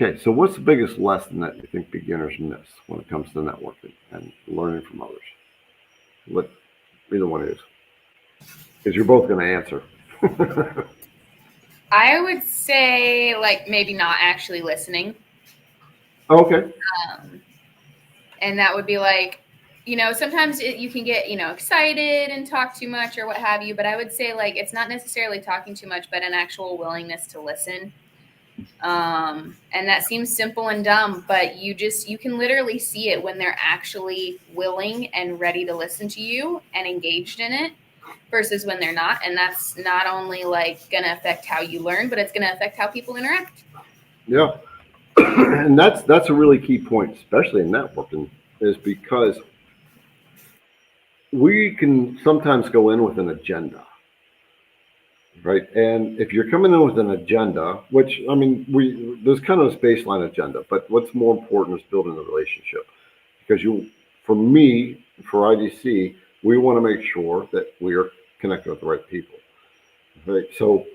Okay, so what's the biggest lesson that you think beginners miss when it comes to networking and learning from others? What either one is, because you're both going to answer. I would say like maybe not actually listening. Okay. And that would be like, sometimes you can get, excited and talk too much or what have you. But I would say like it's not necessarily talking too much, but an actual willingness to listen. And that seems simple and dumb, but you can literally see it when they're actually willing and ready to listen to you and engaged in it versus when they're not. And that's not only like going to affect how you learn, but it's going to affect how people interact. Yeah. And that's a really key point, especially in networking, is because we can sometimes go in with an agenda. Right. And if you're coming in with an agenda, which, I mean, there's kind of a baseline agenda, but what's more important is building the relationship. Because for me, for IDC, we want to make sure that we are connected with the right people. Right. So,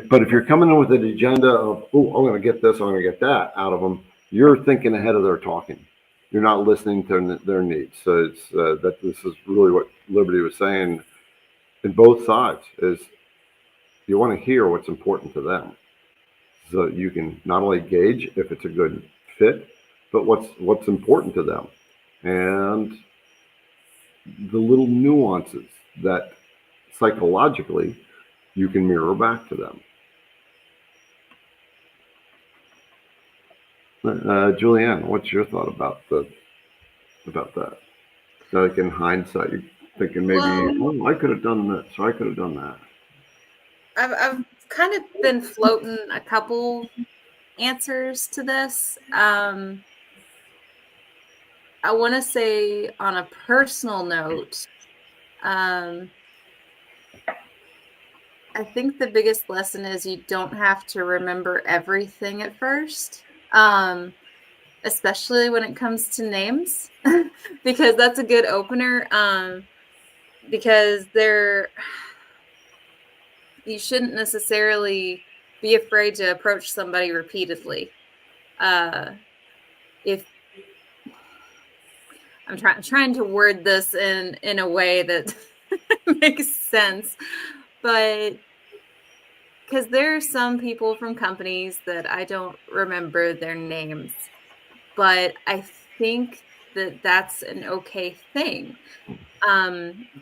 but if you're coming in with an agenda of, oh, I'm going to get this, I'm going to get that out of them, you're thinking ahead of their talking. You're not listening to their needs. So it's that this is really what Liberty was saying in both sides is, you want to hear what's important to them so you can not only gauge if it's a good fit, but what's important to them and the little nuances that psychologically you can mirror back to them. Juliann, what's your thought about that? So like in hindsight, you're thinking maybe, I could have done this or I could have done that. I've kind of been floating a couple answers to this. I want to say on a personal note, I think the biggest lesson is you don't have to remember everything at first, especially when it comes to names, because that's a good opener, because you shouldn't necessarily be afraid to approach somebody repeatedly. If I'm trying to word this in a way that makes sense, but because there are some people from companies that I don't remember their names, but I think that that's an okay thing.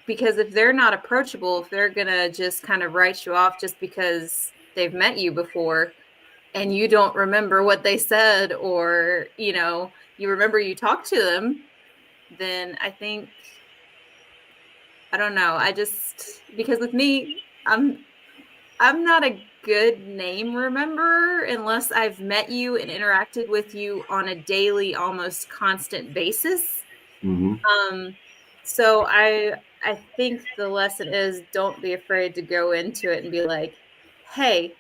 Because if they're not approachable, if they're going to just kind of write you off just because they've met you before and you don't remember what they said or, you remember you talked to them, then I think, I don't know. Because with me, I'm not a good name rememberer unless I've met you and interacted with you on a daily, almost constant basis. So I think the lesson is don't be afraid to go into it and be like, hey,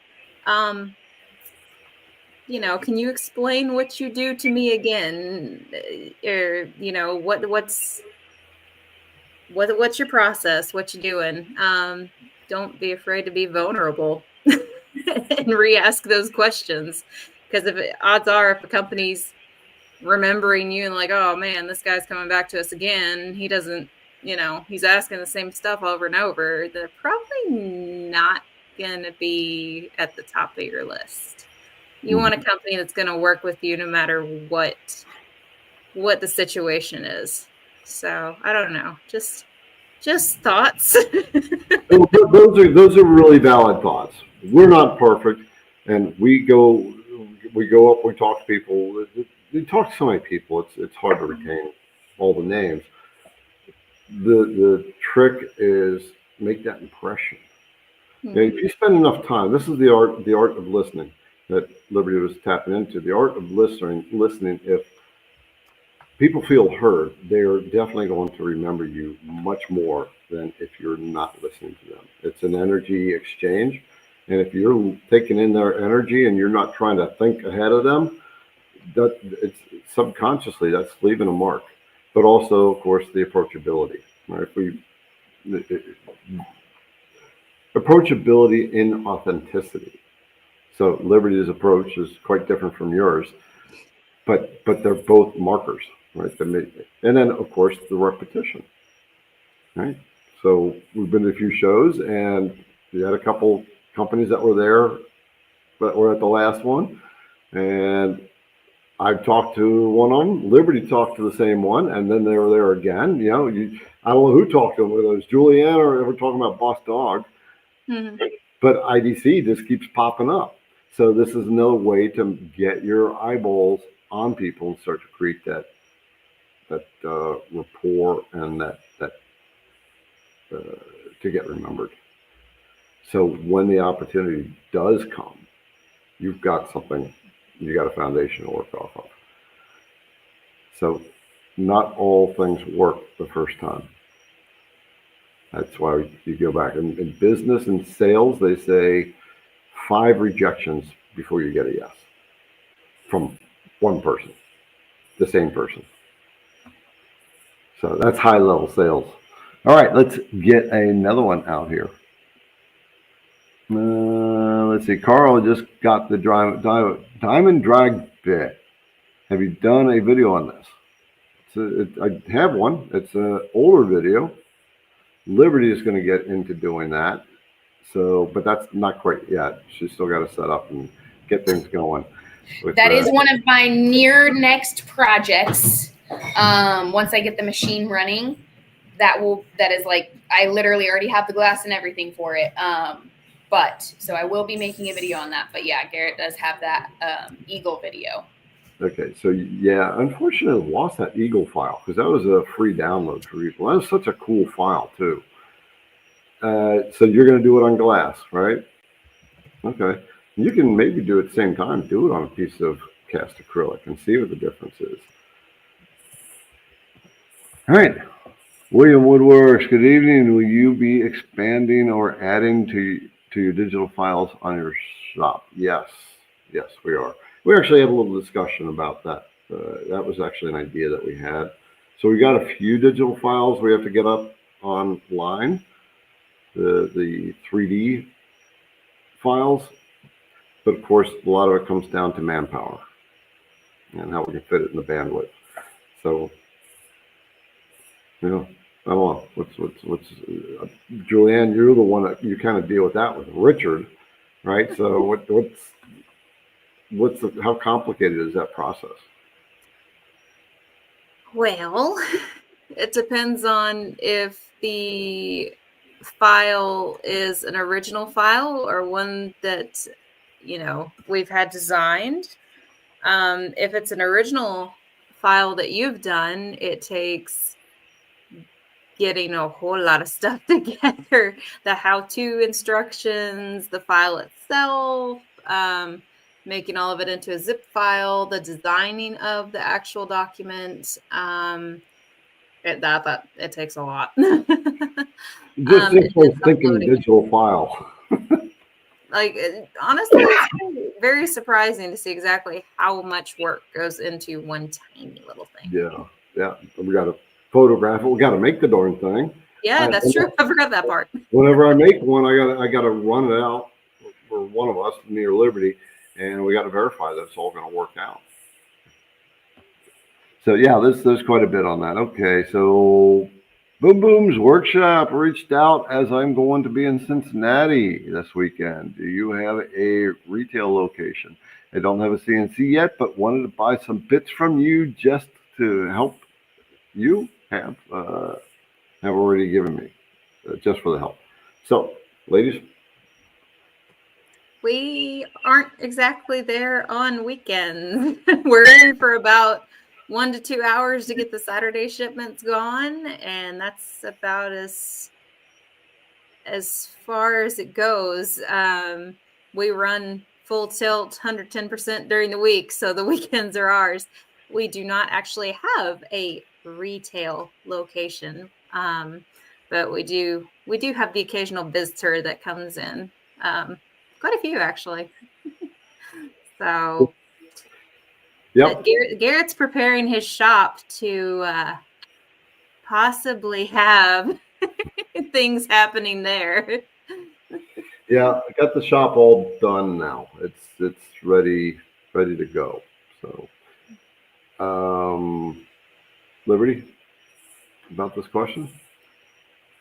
you know, can you explain what you do to me again? Or, you know, what's your process? What you doing? Don't be afraid to be vulnerable and re-ask those questions. Because odds are, if a company's remembering you and like, oh man, this guy's coming back to us again, he doesn't, you know, he's asking the same stuff over and over, they're probably not going to be at the top of your list. You want a company that's going to work with you no matter what the situation is. So I don't know, just thoughts. Those are really valid thoughts. We're not perfect, and we go up, we talk to people. We talk to so many people, it's hard to retain all the names. The trick is make that impression. If you spend enough time, this is the art of listening that Liberty was tapping into. The art of listening. If people feel heard, they're definitely going to remember you much more than if you're not listening to them. It's an energy exchange. And if you're taking in their energy and you're not trying to think ahead of them, that it's subconsciously that's leaving a mark. But also, of course, the approachability. Right? Approachability in authenticity. So Liberty's approach is quite different from yours, but they're both markers. Right, and then of course the repetition. Right, so we've been to a few shows, and we had a couple companies that were there, but we're at the last one, and I talked to one of them. Liberty talked to the same one, and then they were there again. You know, I don't know who talked to them, whether it was Juliann or we're talking about Boss Dog, but IDC just keeps popping up. So this is another way to get your eyeballs on people and start to create that rapport and that to get remembered. So when the opportunity does come, you've got something, you got a foundation to work off of. So not all things work the first time. That's why you go back. In business and sales, they say 5 rejections before you get a yes from one person, the same person. So that's high level sales. All right, let's get another one out here. Let's see. Carl just got the diamond drag bit. Have you done a video on this? I have one. It's an older video. Liberty is going to get into doing that. So, but that's not quite yet. She's still got to set up and get things going. That is one of my near next projects. Once I get the machine running, that is like, I literally already have the glass and everything for it. But so I will be making a video on that. But yeah, Garrett does have that Eagle video. Okay, so yeah, unfortunately, I lost that Eagle file because that was a free download for people. That was such a cool file too. So you're going to do it on glass, right? Okay, you can maybe do it at the same time. Do it on a piece of cast acrylic and see what the difference is. All right, William Woodworks. Good evening. Will you be expanding or adding to your digital files on your shop? Yes, we are. We actually had a little discussion about that. That was actually an idea that we had. So we got a few digital files we have to get up online, the 3D files, but of course a lot of it comes down to manpower and how we can fit it in the bandwidth. So, you know, I don't know what's Juliann, you're the one that you kind of deal with that with Richard, right? So how complicated is that process? Well, it depends on if the file is an original file or one that, you know, we've had designed. If it's an original file that you've done, it takes getting a whole lot of stuff together, the how-to instructions, the file itself, making all of it into a zip file, the designing of the actual document. It takes a lot. Just and thinking uploading. digital file. Like, honestly, it's very, very surprising to see exactly how much work goes into one tiny little thing. Yeah. We got to photograph it. We got to make the darn thing. Yeah, that's true. I forgot that part. Whenever I make one, I got to run it out for one of us near Liberty, and we got to verify that it's all going to work out. So yeah, there's quite a bit on that. Okay, so Boom Boom's workshop reached out as I'm going to be in Cincinnati this weekend. Do you have a retail location? I don't have a CNC yet, but wanted to buy some bits from you just to help you have already given me just for the help. So, ladies, We aren't exactly there on weekends. We're in for about 1 to 2 hours to get the Saturday shipments gone, and that's about as far as it goes. We run full tilt 110% during the week, so the weekends are ours. We do not actually have a retail location, but we do have the occasional visitor that comes in. Quite a few, actually. So, yep. Garrett's preparing his shop to possibly have things happening there. Yeah, I got the shop all done now. It's ready to go. So, Liberty, about this question?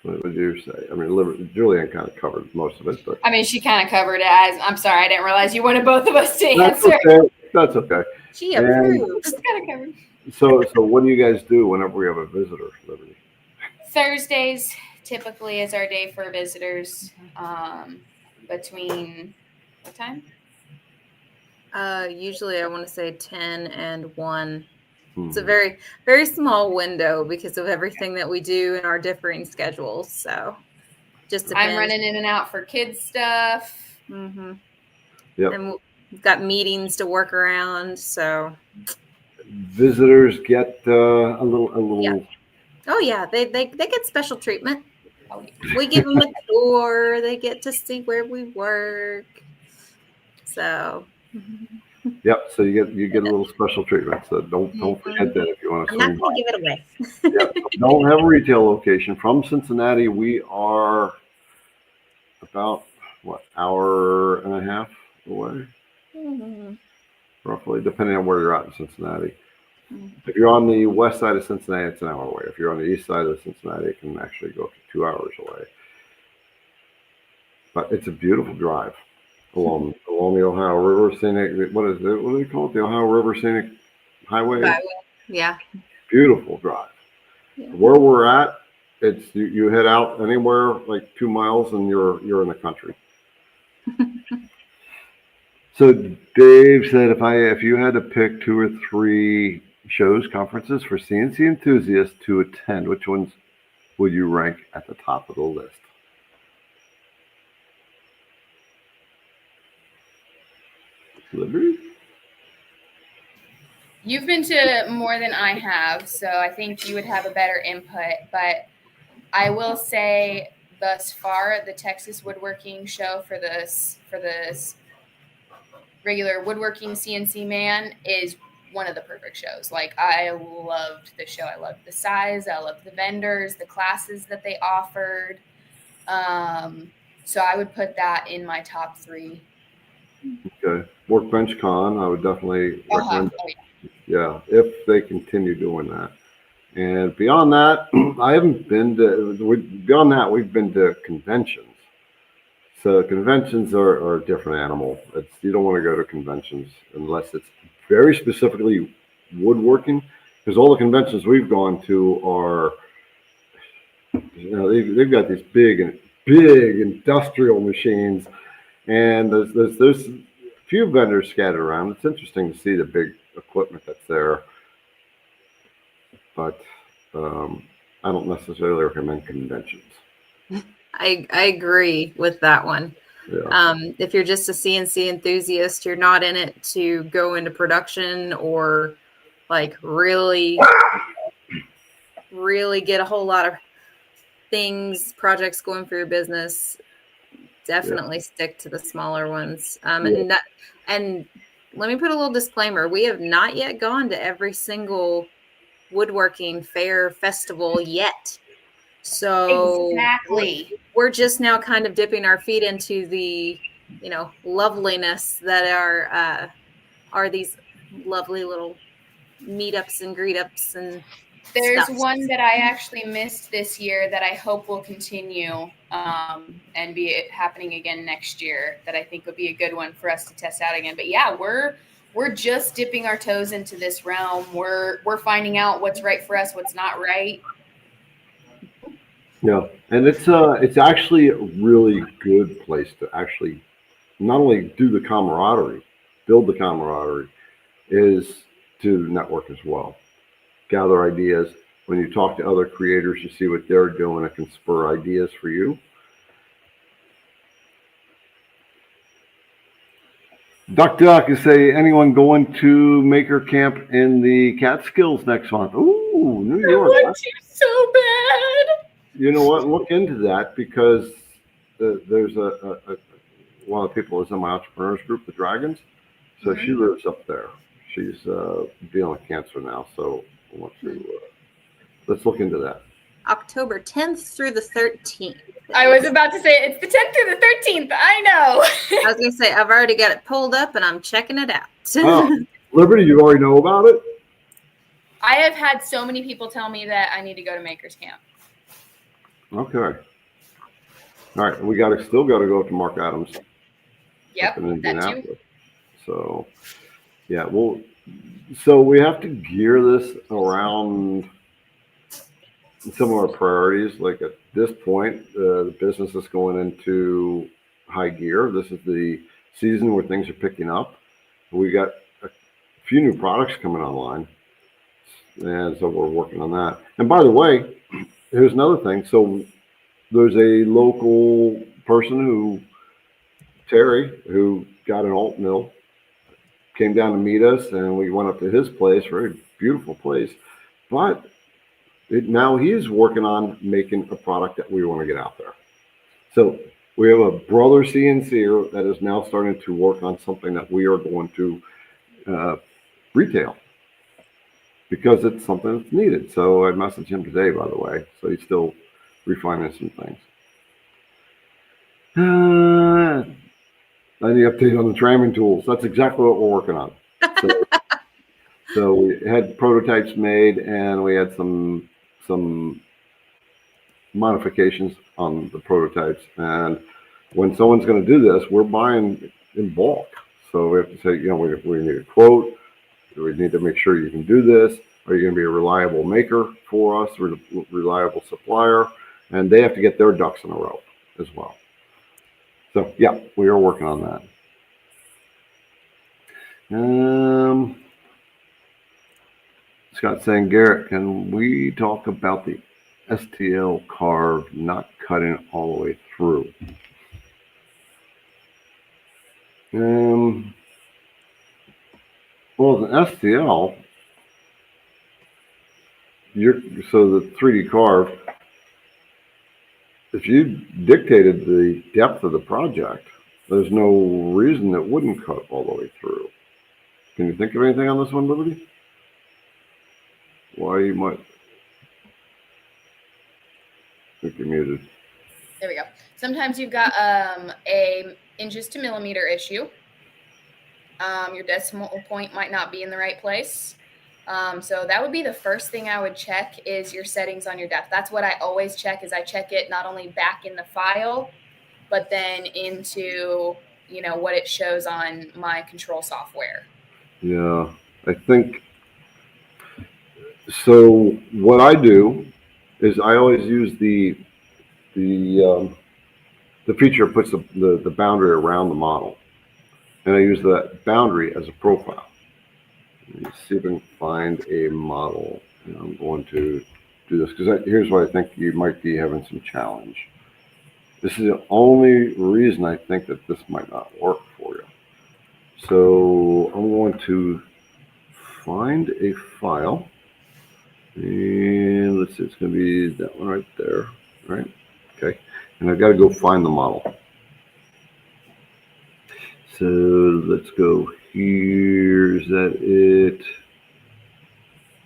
What would you say? I mean, Juliann kind of covered most of it, but I mean, she kind of covered it as, I'm sorry, I didn't realize you wanted both of us to that's answer. okay. That's okay. She approves. It's kind of covered. So what do you guys do whenever we have a visitor, Liberty? Thursdays typically is our day for visitors. Between what time? Usually I want to say 10 and 1. It's a Hmm. very, very small window because of everything that we do in our differing schedules. So just depends. I'm running in and out for kids stuff. Mm-hmm. Yep. And we've got meetings to work around. So Visitors get a little. Yeah. Oh yeah, they get special treatment. Oh, yeah. We give them a tour. They get to see where we work. So Yep. So you get a little special treatment. So don't forget that if you want to I'm not swing going by. to give it away. Yep. Don't have a retail location from Cincinnati. We are about hour and a half away, roughly, depending on where you're at in Cincinnati. If you're on the west side of Cincinnati, it's an hour away. If you're on the east side of Cincinnati, it can actually go up to 2 hours away. But it's a beautiful drive along the Ohio River Scenic. What do they call it? The Ohio River Scenic Highway. Yeah. Beautiful drive. Yeah. Where we're at, it's you head out anywhere like 2 miles and you're in the country. So Dave said, if you had to pick 2 or 3 shows, conferences for CNC enthusiasts to attend, which ones would you rank at the top of the list? Liberty? You've been to more than I have, so I think you would have a better input. But I will say, thus far, the Texas Woodworking Show for this regular woodworking CNC man is one of the perfect shows. Like, I loved the show. I loved the size. I loved the vendors, the classes that they offered. So I would put that in my top 3. Okay. Workbench Con, I would definitely recommend. Oh, yeah, if they continue doing that. And beyond that, I haven't been to, beyond that, we've been to conventions. So conventions are a different animal. You don't want to go to conventions unless it's very specifically woodworking, because all the conventions we've gone to are, they've got these big industrial machines, and there's a few vendors scattered around. It's interesting to see the big equipment that's there, but I don't necessarily recommend conventions. I agree with that one. Yeah. If you're just a CNC enthusiast, you're not in it to go into production or like really get a whole lot of projects going for your business. Definitely stick to the smaller ones. And let me put a little disclaimer. We have not yet gone to every single woodworking fair festival yet. So Exactly. we're just now kind of dipping our feet into the, loveliness that are these lovely little meetups and greetups and There's stuff. one that I actually missed this year that I hope will continue and be happening again next year, that I think would be a good one for us to test out again. But yeah, we're just dipping our toes into this realm. We're finding out what's right for us, what's not right. Yeah, and it's actually a really good place to actually not only do the camaraderie, build the camaraderie, is to network as well. Gather ideas. When you talk to other creators, you see what they're doing. It can spur ideas for you. Duck is say, anyone going to Maker Camp in the Catskills next month? Ooh, New York. I want to so bad. You know what? Look into that, because there's one of the people is in my entrepreneurs group, the Dragons. So she lives up there. She's dealing with cancer now, so I want to let's look into that. October 10th through the 13th. I was about to say it's the 10th through the 13th. I know. I was going to say, I've already got it pulled up and I'm checking it out. Oh, Liberty, you already know about it? I have had so many people tell me that I need to go to Maker's Camp. Okay. All right, we still got to go to Mark Adams. Yep, in that Indianapolis. too. So, yeah, so we have to gear this around some of our priorities. Like at this point, the business is going into high gear. This is the season where things are picking up. We got a few new products coming online, and so we're working on that. And by the way, here's another thing. So there's a local person Terry, who got an alt mill, came down to meet us, and we went up to his place, very beautiful place. But now he's working on making a product that we want to get out there. So we have a brother CNCer that is now starting to work on something that we are going to retail, because it's something that's needed. So I messaged him today, by the way. So he's still refining some things. Any update on the tramming tools? That's exactly what we're working on. So we had prototypes made, and we had some modifications on the prototypes. And when someone's going to do this, we're buying in bulk. So we have to say, we need a quote. We need to make sure you can do this. Are you going to be a reliable maker for us, reliable supplier? And they have to get their ducks in a row as well. So, yeah, we are working on that. Scott saying, Garrett, can we talk about the STL carve not cutting all the way through? Well, the STL, so the 3D carve, if you dictated the depth of the project, there's no reason it wouldn't cut all the way through. Can you think of anything on this one, Liberty? Why you might? I think you're muted. There we go. Sometimes you've got a inches to millimeter issue. Your decimal point might not be in the right place. So that would be the first thing I would check, is your settings on your depth. That's what I always check, is I check it not only back in the file, but then into, what it shows on my control software. Yeah, I think so. What I do is I always use the feature puts the boundary around the model, and I use that boundary as a profile. Let me see if I can find a model. And I'm going to do this, because here's what I think you might be having some challenge. This is the only reason I think that this might not work for you. So I'm going to find a file, and let's see, it's going to be that one right there, right? Okay, and I've got to go find the model. So let's go here. Is that it?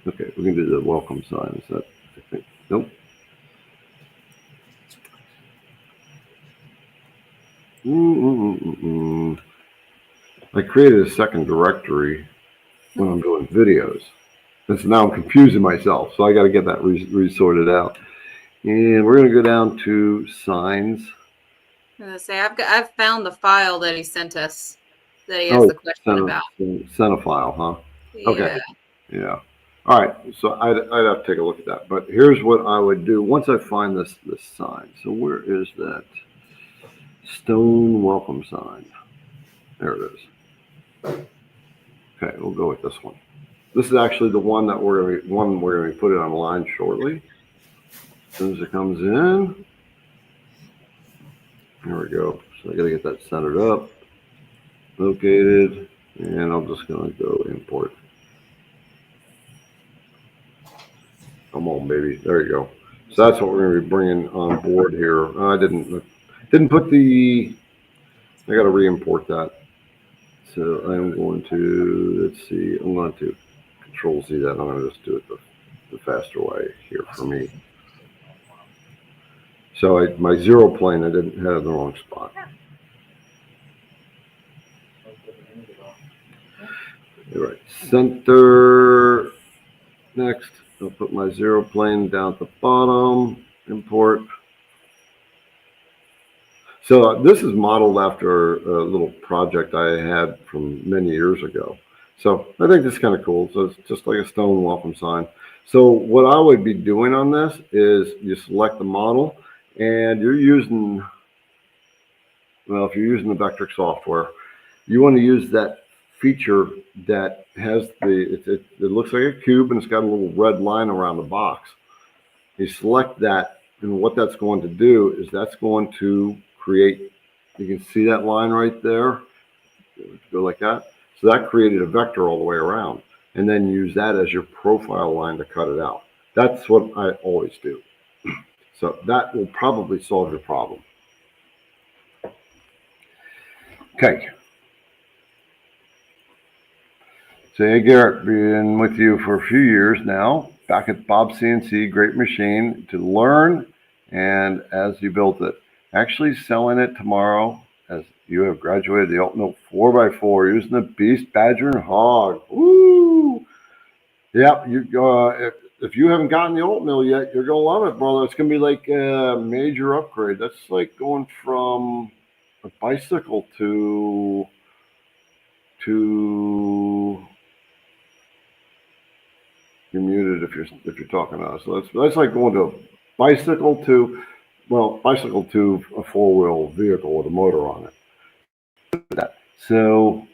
Okay, we can do the welcome sign. Is that, I think, nope. I created a second directory when I'm doing videos. And so now I'm confusing myself. So I got to get that resorted out. And we're going to go down to signs. I was gonna say I've found the file that he sent us that he has the question about. Sent a file, huh? Yeah. Okay. Yeah. All right. So I'd have to take a look at that. But here's what I would do once I find this sign. So where is that stone welcome sign? There it is. Okay, we'll go with this one. This is actually the one that we're going to put it online shortly. As soon as it comes in. There we go. So I got to get that centered up, located, and I'm just going to go import. Come on, baby. There you go. So that's what we're going to be bringing on board here. I didn't put the. I got to re-import that. So I'm going to, let's see. I'm going to Control Z that. I'm going to just do it the faster way here for me. So my zero plane, I didn't have the wrong spot. All right, center. Next, I'll put my zero plane down at the bottom. Import. So this is modeled after a little project I had from many years ago. So I think this is kind of cool. So it's just like a stone welcome sign. So what I would be doing on this is you select the model. And you're using, well, if you're using the VECTRIC software, you want to use that feature that has it looks like a cube and it's got a little red line around the box. You select that, and what that's going to do is that's going to create, you can see that line right there, go like that. So that created a vector all the way around, and then use that as your profile line to cut it out. That's what I always do. So that will probably solve your problem. Okay. So hey, Garrett, been with you for a few years now, back at Bob CNC, great machine to learn, and as you built it, actually selling it tomorrow as you have graduated the Ultimate 4x4 using the Beast, Badger, and Hog. Woo! Yep, if you haven't gotten the oat mill yet, you're going to love it, brother. It's going to be like a major upgrade. That's like going from a bicycle to you're muted if you're talking to us. So that's like going to a bicycle to a four-wheel vehicle with a motor on it. So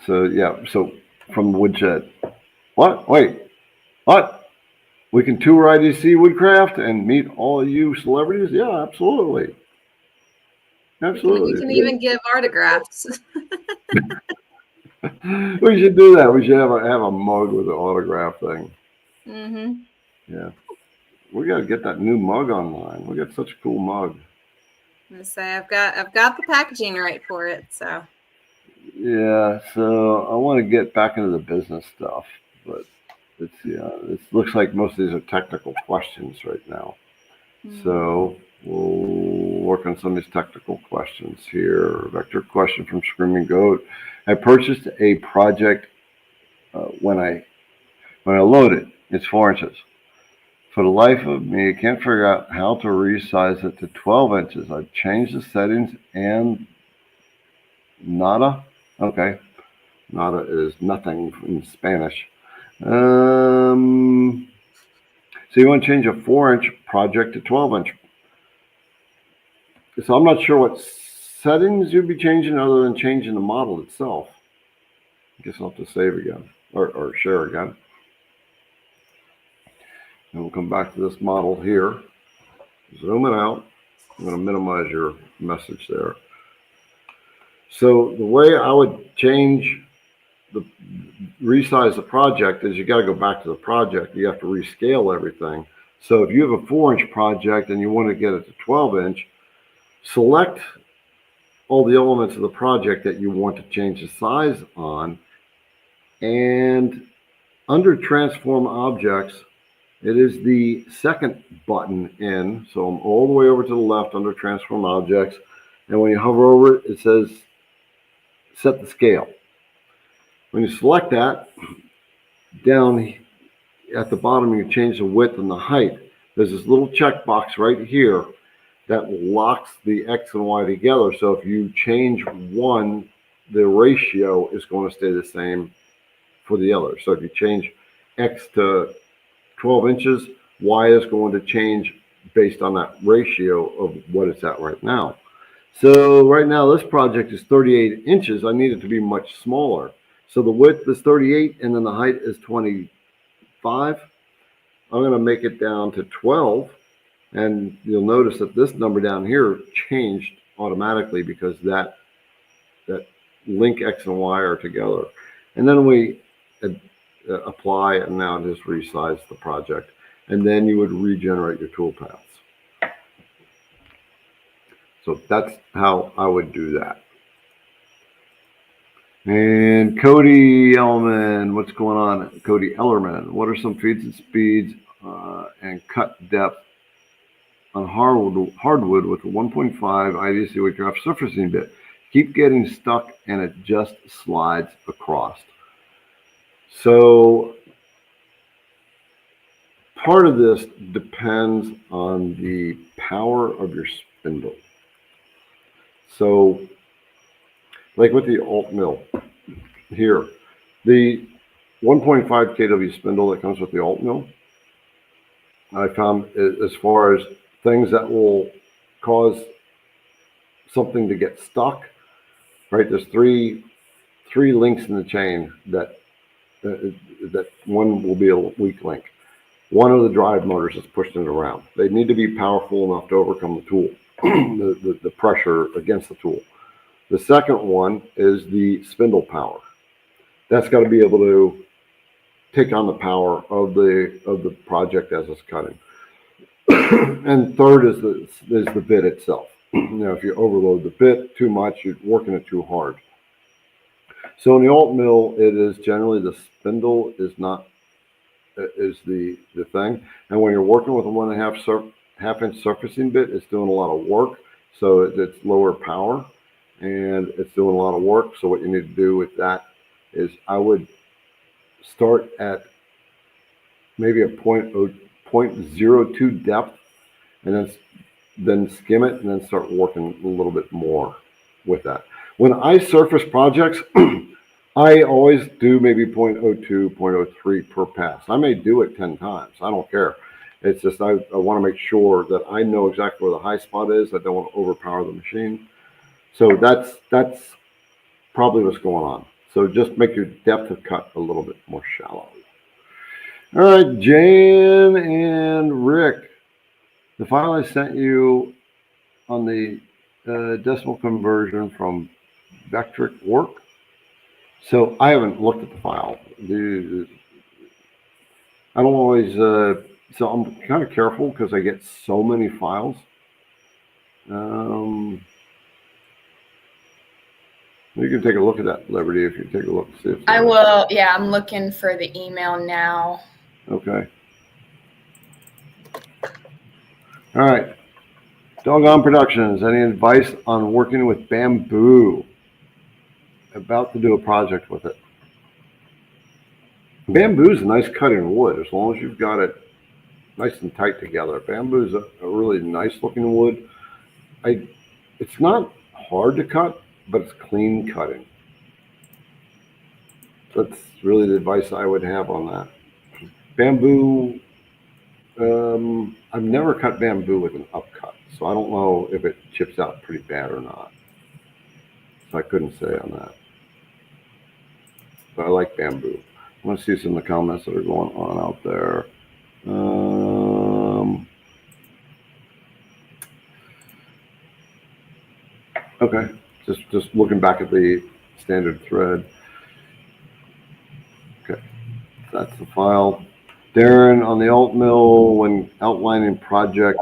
so from the woodshed. What? Wait. What? We can tour IDC Woodcraft and meet all of you celebrities? Yeah, absolutely. Absolutely. We can even give autographs. We should do that. We should have a mug with an autograph thing. Mm-hmm. Yeah. We got to get that new mug online. We got such a cool mug. I'm gonna say I've got the packaging right for it, so. Yeah, so I want to get back into the business stuff, but it looks like most of these are technical questions right now. Mm-hmm. So we'll work on some of these technical questions here. Vector question from Screaming Goat. I purchased a project when I load it, it's 4 inches. For the life of me, I can't figure out how to resize it to 12 inches. I've changed the settings and nada. Okay. Nada is nothing in Spanish. So you want to change a 4-inch project to 12-inch. So I'm not sure what settings you'd be changing other than changing the model itself? I guess I'll have to save again or share again. And we'll come back to this model here. Zoom it out. I'm going to minimize your message there. So the way I would resize the project is you got to go back to the project. You have to rescale everything. So if you have a 4-inch project and you want to get it to 12-inch, select all the elements of the project that you want to change the size on, and under transform objects, it is the second button in. So I'm all the way over to the left under transform objects, and when you hover over it, it says set the scale. When you select that, down at the bottom you change the width and the height. There's this little checkbox right here that locks the X and Y together. So if you change one, the ratio is going to stay the same for the other. So if you change X to 12 inches, Y is going to change based on that ratio of what it's at right now. So right now this project is 38 inches. I need it to be much smaller. So the width is 38 and then the height is 25. I'm going to make it down to 12. And you'll notice that this number down here changed automatically because that link X and Y are together. And then we apply and now just resize the project. And then you would regenerate your toolpaths. So that's how I would do that. And Cody Ellerman, what's going on? Cody Ellerman, what are some feeds and speeds and cut depth on hardwood with a 1.5 IDC Woodcraft surfacing bit? Keep getting stuck and it just slides across. So part of this depends on the power of your spindle. So like with the alt mill here, the 1.5 kW spindle that comes with the alt mill, I found as far as things that will cause something to get stuck, right? There's three links in the chain that one will be a weak link. One of the drive motors is pushing it around. They need to be powerful enough to overcome the tool, the pressure against the tool. The second one is the spindle power. That's got to be able to take on the power of the project as it's cutting. And third is the bit itself. If you overload the bit too much, you're working it too hard. So in the alt mill, it is generally the spindle is the thing. And when you're working with a 1.5 inch surfacing bit, it's doing a lot of work. So it's lower power and it's doing a lot of work. So what you need to do with that is I would start at maybe a 0.02 depth and then skim it and then start working a little bit more with that. When I surface projects, I always do maybe 0.02, 0.03 per pass. I may do it 10 times. I don't care. It's just I want to make sure that I know exactly where the high spot is. I don't want to overpower the machine. So that's probably what's going on. So just make your depth of cut a little bit more shallow. All right, Jan and Rick, the file I sent you on the decimal conversion from VECTRIC work. So I haven't looked at the file. I don't always, so I'm kind of careful because I get so many files. You can take a look at that, Liberty, if you take a look. See if I will, yeah, I'm looking for the email now. Okay. All right. Doggone Productions, any advice on working with bamboo? About to do a project with it. Bamboo is a nice cutting wood as long as you've got it nice and tight together. Bamboo is a really nice looking wood. It's not hard to cut, but it's clean cutting. That's really the advice I would have on that. Bamboo, I've never cut bamboo with an upcut, so I don't know if it chips out pretty bad or not. So I couldn't say on that. But I like bamboo. I want to see some of the comments that are going on out there. Okay, just looking back at the standard thread. Okay, that's the file. Darren, on the alt mill, when outlining project,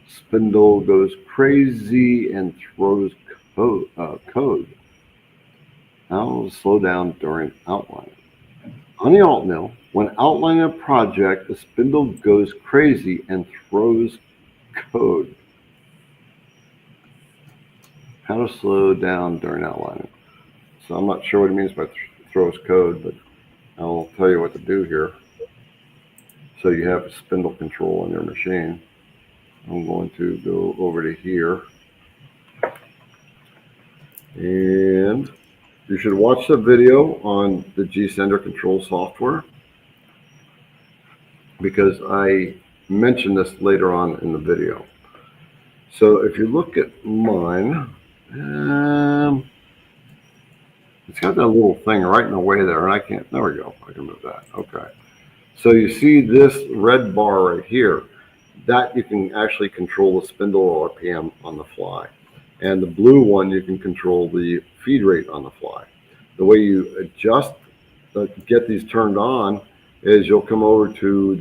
spindle goes crazy and throws code. How slow down during outlining? On the alt mill, when outlining a project, the spindle goes crazy and throws code. How to slow down during outlining? So I'm not sure what it means by throws code, but I'll tell you what to do here. So you have spindle control on your machine. I'm going to go over to here. And you should watch the video on the G-Sender control software, because I mentioned this later on in the video. So if you look at mine, it's got that little thing right in the way there, and I can't, there we go, I can move that, okay. So you see this red bar right here, that you can actually control the spindle RPM on the fly. And the blue one, you can control the feed rate on the fly. The way you adjust, get these turned on, is you'll come over to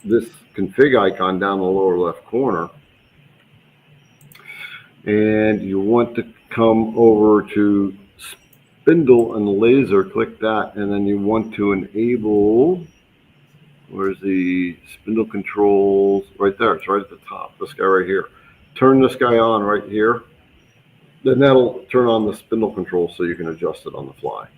this config icon down the lower left corner, and you want to come over to spindle and laser, click that, and then you want to enable, where's the spindle controls? Right there, it's right at the top, this guy right here. Turn this guy on right here, then that'll turn on the spindle control so you can adjust it on the fly.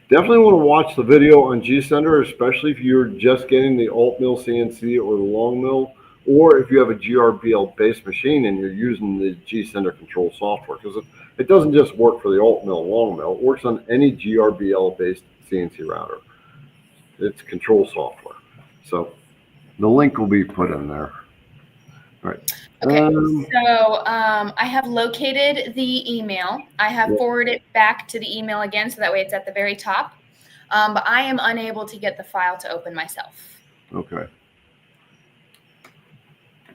Definitely want to watch the video on G-Sender, especially if you're just getting the alt mill CNC or the long mill, or if you have a GRBL based machine and you're using the G-Sender control software, because it doesn't just work for the alt mill, long mill, it works on any GRBL based CNC router. It's control software. So the link will be put in there. All right. Okay, so I have located the email. I have forwarded it back to the email again, so that way it's at the very top. But I am unable to get the file to open myself. Okay.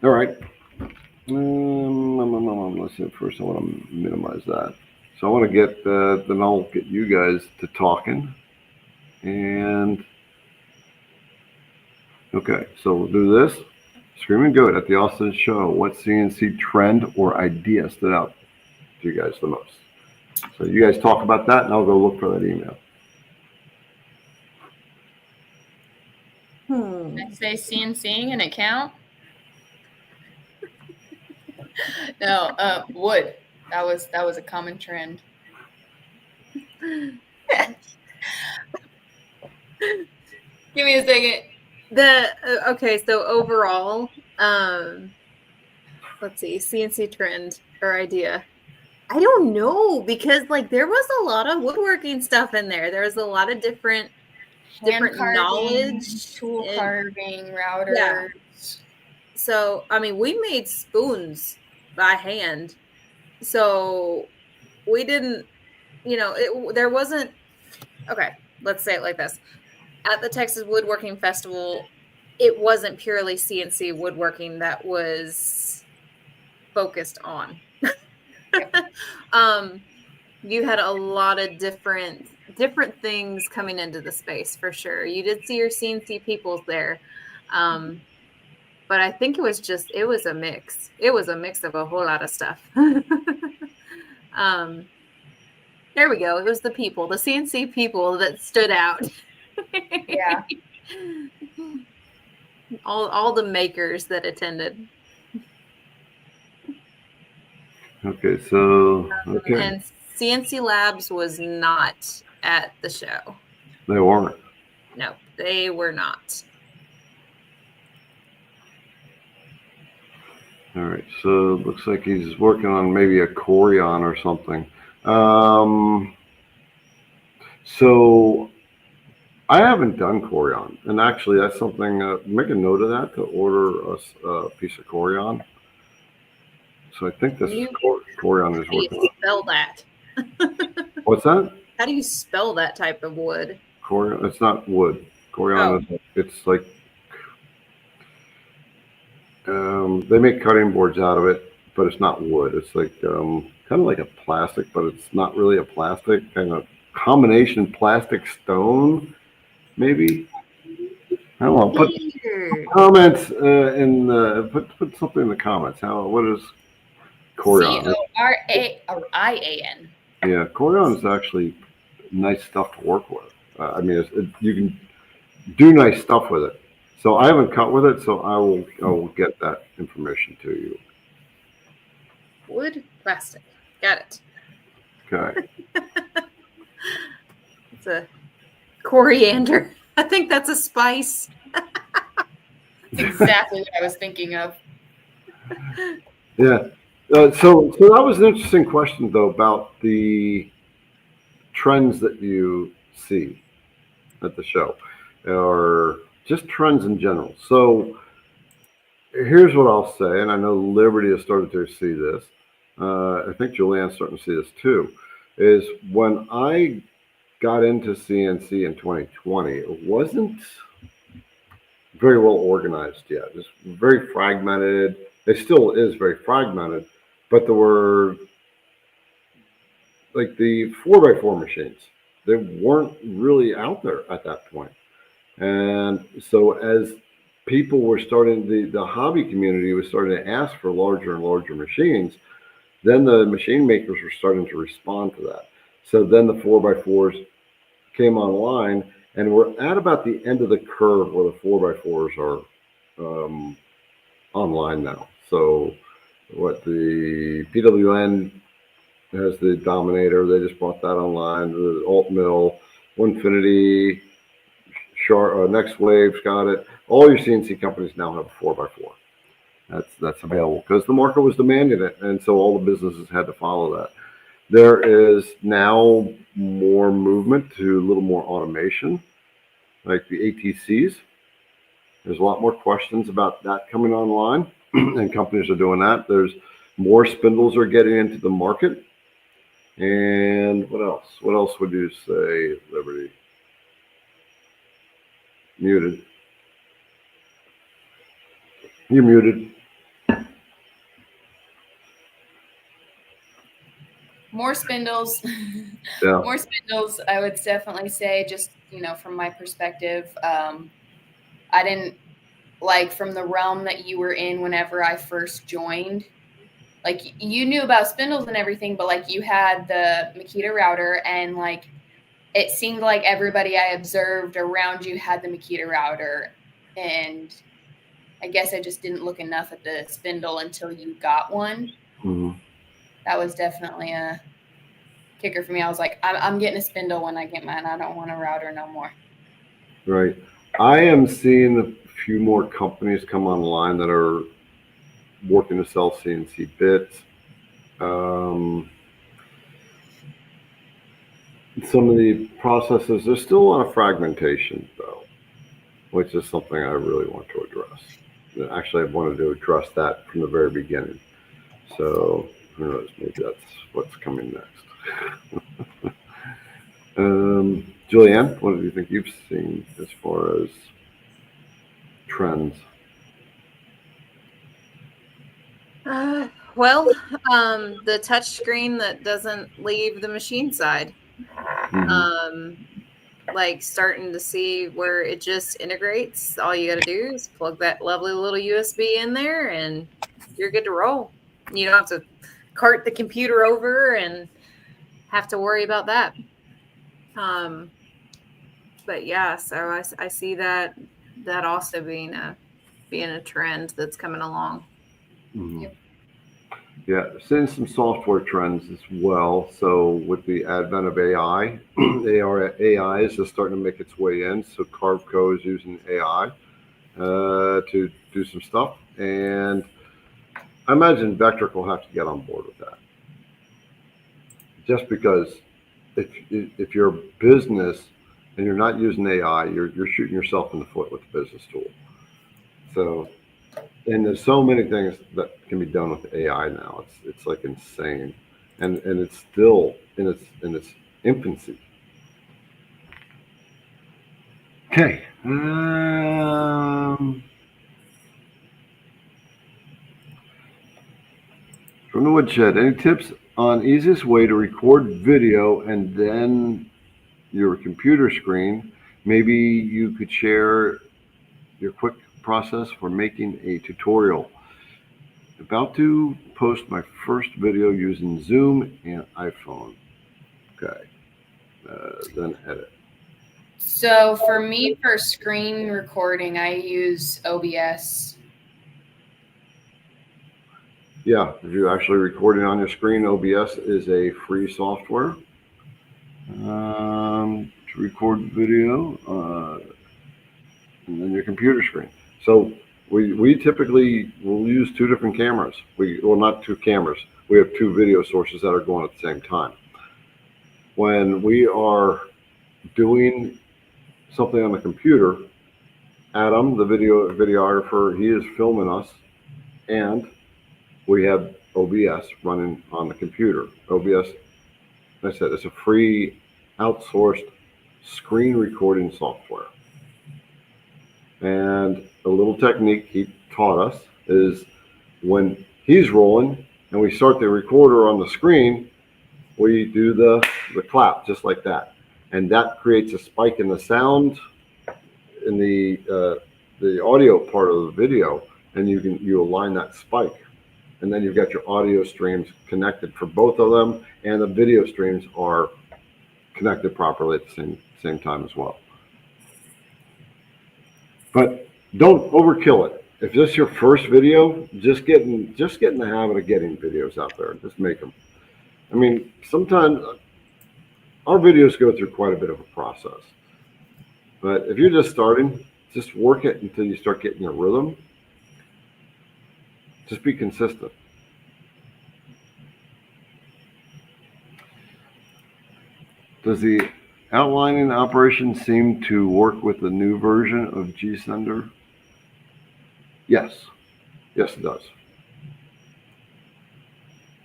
All right. Let's see. First, I want to minimize that. So I want to get, then I'll get you guys to talking. And okay, so we'll do this. Screaming Goat at the Austin show. What CNC trend or idea stood out to you guys the most? So you guys talk about that, and I'll go look for that email. I say CNCing an account. No, wood. That was a common trend. Give me a second. Okay, so overall, let's see, CNC trend or idea. I don't know, because like there was a lot of woodworking stuff in there. There was a lot of different Carving, knowledge, tool carving, routers. Yeah. So I mean, we made spoons by hand, so we didn't, there wasn't. Okay, let's say it like this. At the Texas Woodworking Festival, it wasn't purely CNC woodworking that was focused on. You had a lot of different things coming into the space for sure. You did see your CNC peoples there. But I think it was a mix. It was a mix of a whole lot of stuff. There we go. It was the CNC people that stood out. Yeah. All the makers that attended. Okay, so okay. And CNC Labs was not at the show. They weren't. No, they were not. All right, so it looks like he's working on maybe a Corian or something. So I haven't done Corian, and actually that's something, make a note of that, to order us a piece of Corian. So I think this Corian is How do working. you spell that? What's that? How do you spell that type of wood? Corian. It's not wood. Corian is. It's like they make cutting boards out of it, but it's not wood. It's like kind of like a plastic, but it's not really a plastic. Kind of combination plastic stone, maybe. I don't know. Put Weird. comments put something in the comments. What is Corian? Corian. Yeah, Corian is actually nice stuff to work with. I mean, you can do nice stuff with it. So I haven't cut with it, so I will get that information to you. Wood, plastic. Got it. Okay. It's a coriander. I think that's a spice. That's exactly what I was thinking of. Yeah. So that was an interesting question, though, about the trends that you see at the show, or just trends in general. So here's what I'll say, and I know Liberty has started to see this. I think Juliann's starting to see this too. Is when I got into CNC in 2020, it wasn't very well organized yet. It's very fragmented. It still is very fragmented, but there were like the 4x4 machines. They weren't really out there at that point. And so as people were starting, the hobby community was starting to ask for larger and larger machines, then the machine makers were starting to respond to that. So then the 4x4s came online, and we're at about the end of the curve where the 4x4s are online now. So what the PWN has the Dominator, they just brought that online. The Alt Mill, Winfinity, Next Wave's got it. All your CNC companies now have a 4x4. That's available because the market was demanding it, and so all the businesses had to follow that. There is now more movement to a little more automation, like the ATCs. There's a lot more questions about that coming online, and companies are doing that. There's more spindles are getting into the market. And what else? What else would you say, Liberty? Muted. You're muted. More spindles. Yeah. More spindles, I would definitely say, just, from my perspective. I didn't like from the realm that you were in whenever I first joined. Like, you knew about spindles and everything, but like you had the Makita router, and like it seemed like everybody I observed around you had the Makita router, and I guess I just didn't look enough at the spindle until you got one. Mm-hmm. That was definitely a kicker for me. I was like, I'm getting a spindle when I get mine. I don't want a router no more. Right. I am seeing a few more companies come online that are working to sell CNC bits. Some of the processes, there's still a lot of fragmentation, though, which is something I really want to address. Actually, I wanted to address that from the very beginning. So, who knows, maybe that's what's coming next. Juliann, what do you think you've seen as far as trends? Well, the touch screen that doesn't leave the machine side. Mm-hmm. Like starting to see where it just integrates. All you got to do is plug that lovely little USB in there and you're good to roll. You don't have to cart the computer over and have to worry about that. But yeah, so I see that also being a trend that's coming along. Mm-hmm. Yep. Yeah, seeing some software trends as well. So with the advent of AI, AI is just starting to make its way in. So Carveco is using AI to do some stuff, and I imagine VECTRIC will have to get on board with that. Just because if you're a business and you're not using AI, you're shooting yourself in the foot with the business tool. So And there's so many things that can be done with AI now. It's like insane, and it's still in its infancy. Okay. From the woodshed, any tips on easiest way to record video and then your computer screen? Maybe you could share your quick process for making a tutorial. About to post my first video using Zoom and iPhone. Okay. Then edit. So for me, for screen recording, I use OBS. Yeah, if you're actually recording on your screen, OBS is a free software to record video and then your computer screen. So we typically will use two different cameras. Well, not two cameras. We have two video sources that are going at the same time. When we are doing something on the computer, Adam, the videographer, he is filming us, and we have OBS running on the computer. OBS, like I said, it's a free outsourced screen recording software. And a little technique he taught us is when he's rolling and we start the recorder on the screen, we do the clap just like that. And that creates a spike in the sound in the audio part of the video, and you align that spike. And then you've got your audio streams connected for both of them, and the video streams are connected properly at the same time as well. But don't overkill it. If this is your first video, just get in the habit of getting videos out there. Just make them. I mean, sometimes our videos go through quite a bit of a process. But if you're just starting, just work it until you start getting a rhythm. Just be consistent. Does the outlining operation seem to work with the new version of GSender? Yes. Yes, it does.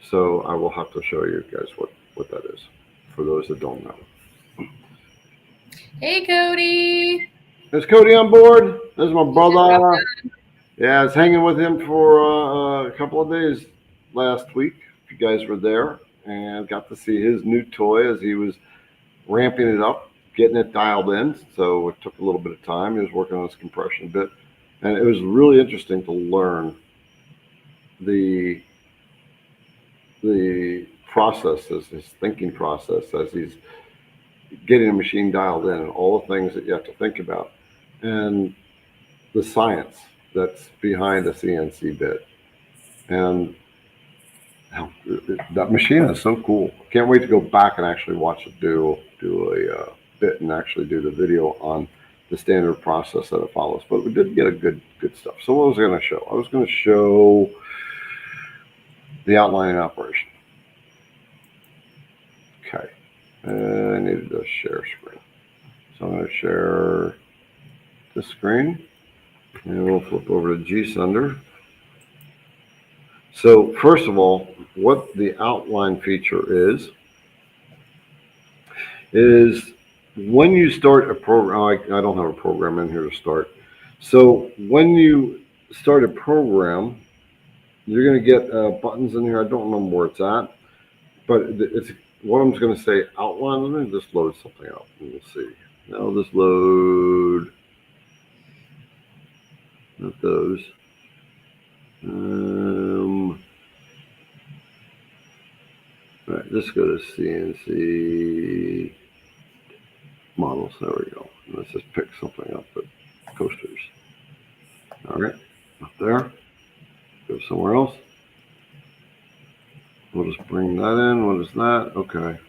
So I will have to show you guys what that is for those that don't know. Hey, Cody. Is Cody on board? There's my brother. Yeah, I was hanging with him for a couple of days last week. If you guys were there, and got to see his new toy as he was ramping it up, getting it dialed in. So it took a little bit of time. He was working on his compression a bit, and it was really interesting to learn the processes, his thinking process as he's getting a machine dialed in, and all the things that you have to think about, and the science that's behind a CNC bit. And that machine is so cool. Can't wait to go back and actually watch it do a bit and actually do the video on the standard process that it follows. But we did get a good stuff. So what was I going to show? I was going to show the outlining operation. Okay. I needed to share screen. So I'm going to share the screen, and we'll flip over to GSender. So first of all, what the outline feature is when you start a program, I don't have a program in here to start. So when you start a program, you're going to get buttons in here. I don't remember where it's at, but it's what I'm going to say outline. Let me just load something up and we'll see. Now I'll just load, not those. All right, let's go to CNC models. There we go. Let's just pick something up at coasters. All right, up there. Go somewhere else. We'll just bring that in. What is that? Okay.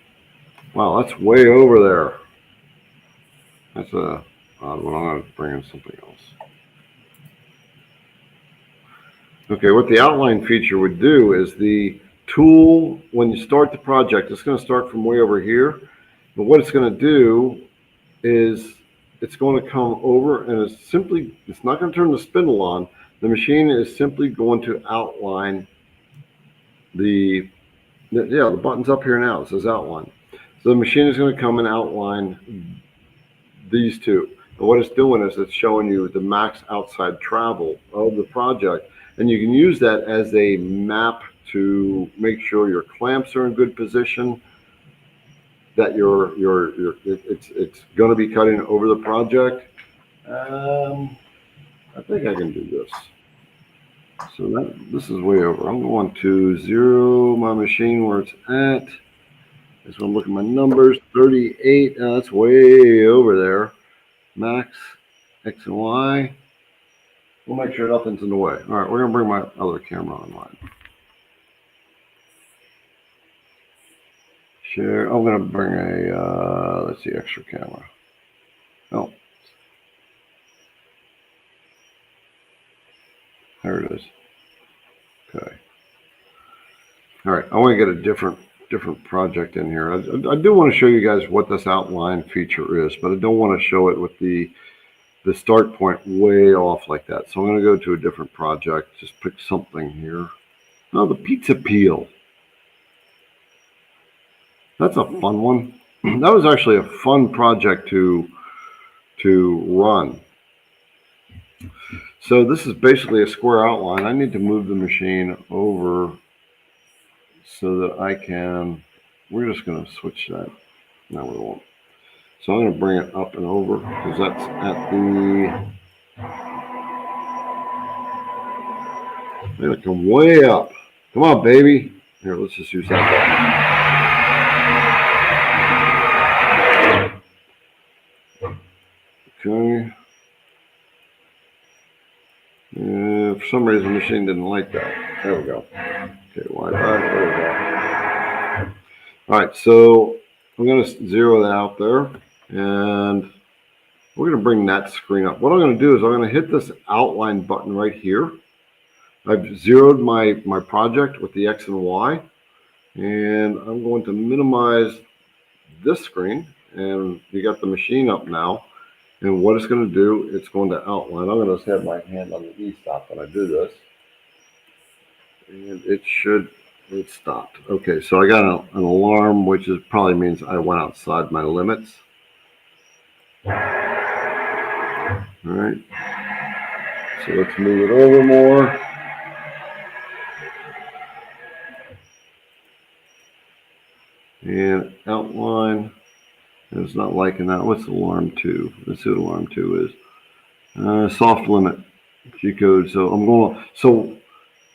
Wow, that's way over there. That's a odd one. I'm going to bring in something else. Okay, what the outline feature would do is the tool, when you start the project, it's going to start from way over here. But what it's going to do is it's going to come over and it's not going to turn the spindle on. the machine is simply going to outline the button's up here now. It says outline. So the machine is going to come and outline these two. And what it's doing is it's showing you the max outside travel of the project. And you can use that as a map to make sure your clamps are in good position, that it's going to be cutting over the project. I think I can do this. So this is way over. I'm going to zero my machine where it's at. Just want to look at my numbers. 38. That's way over there. Max, X and Y. We'll make sure nothing's in the way. All right, we're going to bring my other camera online. Share. I'm going to bring a, let's see, extra camera. Oh. There it is. Okay. All right, I want to get a different project in here. I do want to show you guys what this outline feature is, but I don't want to show it with the start point way off like that. So I'm going to go to a different project. Just pick something here. Oh, the pizza peel. That's a fun one. That was actually a fun project to run. So this is basically a square outline. I need to move the machine over so that I can, we're just going to switch that. No, we won't. So I'm going to bring it up and over because that's at the, I'm going to come way up. Come on, baby. Here, let's just use that button. Okay. For some reason, the machine didn't like that. There we go. Okay, Wi-Fi. There we go. All right, so I'm going to zero that out there, and we're going to bring that screen up. What I'm going to do is I'm going to hit this outline button right here. I've zeroed my project with the X and Y, and I'm going to minimize this screen, and you got the machine up now. And what it's going to do, it's going to outline. I'm going to just have my hand on the E-stop when I do this. And it stopped. Okay, so I got an alarm, which probably means I went outside my limits. All right. So let's move it over more. And outline. And it's not liking that. What's alarm 2? Let's see what alarm 2 is. Soft limit G code. So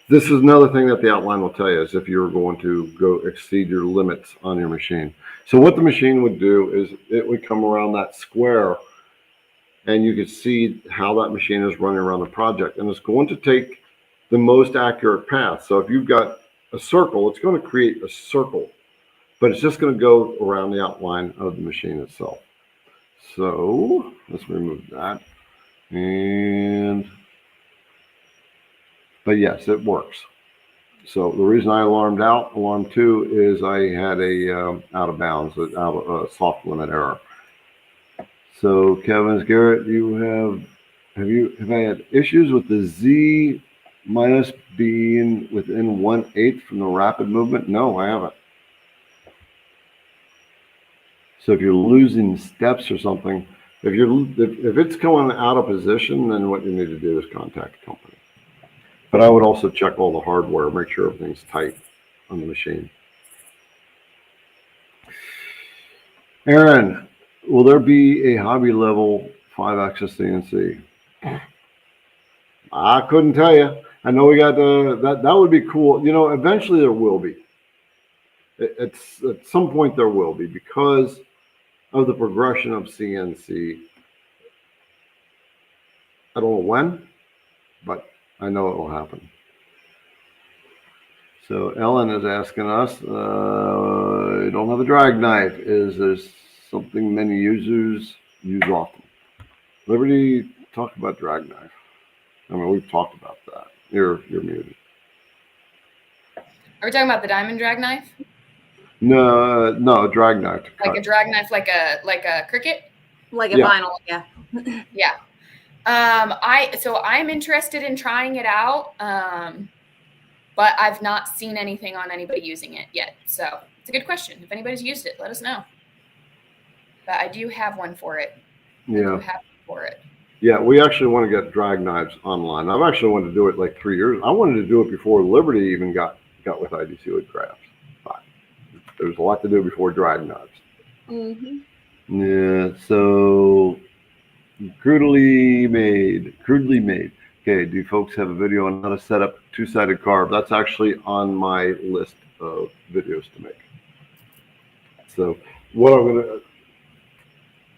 this is another thing that the outline will tell you is if you're going to go exceed your limits on your machine. So what the machine would do is it would come around that square and you could see how that machine is running around the project. And it's going to take the most accurate path. So if you've got a circle, it's going to create a circle, but it's just going to go around the outline of the machine itself. So let's remove that. But yes, it works. So the reason I alarmed out alarm 2 is I had a out of bounds, a soft limit error. So Kevin's Garrett, have I had issues with the Z minus being within 1/8 from the rapid movement? No, I haven't. So if you're losing steps or something, if it's going out of position, then what you need to do is contact the company. But I would also check all the hardware, make sure everything's tight on the machine. Aaron, will there be a hobby level 5-axis CNC? I couldn't tell you. I know we got that would be cool. You know, eventually there will be. At some point there will be because of the progression of CNC. I don't know when, but I know it will happen. So Ellen is asking us, I don't have a drag knife. Is there something many users use often? Liberty, talk about drag knife. I mean, we've talked about that. You're muted. Are we talking about the diamond drag knife? No, drag knife. Like a drag knife, like a cricket? Like a vinyl, yeah. Yeah. I'm interested in trying it out, but I've not seen anything on anybody using it yet. So it's a good question. If anybody's used it, let us know. But I do have one for it. Yeah, we actually want to get drag knives online. I've actually wanted to do it like 3 years. I wanted to do it before Liberty even got with IDC Woodcraft. But there's a lot to do before drag knives. Mm-hmm. Yeah, so crudely made. Okay, do folks have a video on how to set up two-sided carve? That's actually on my list of videos to make. So what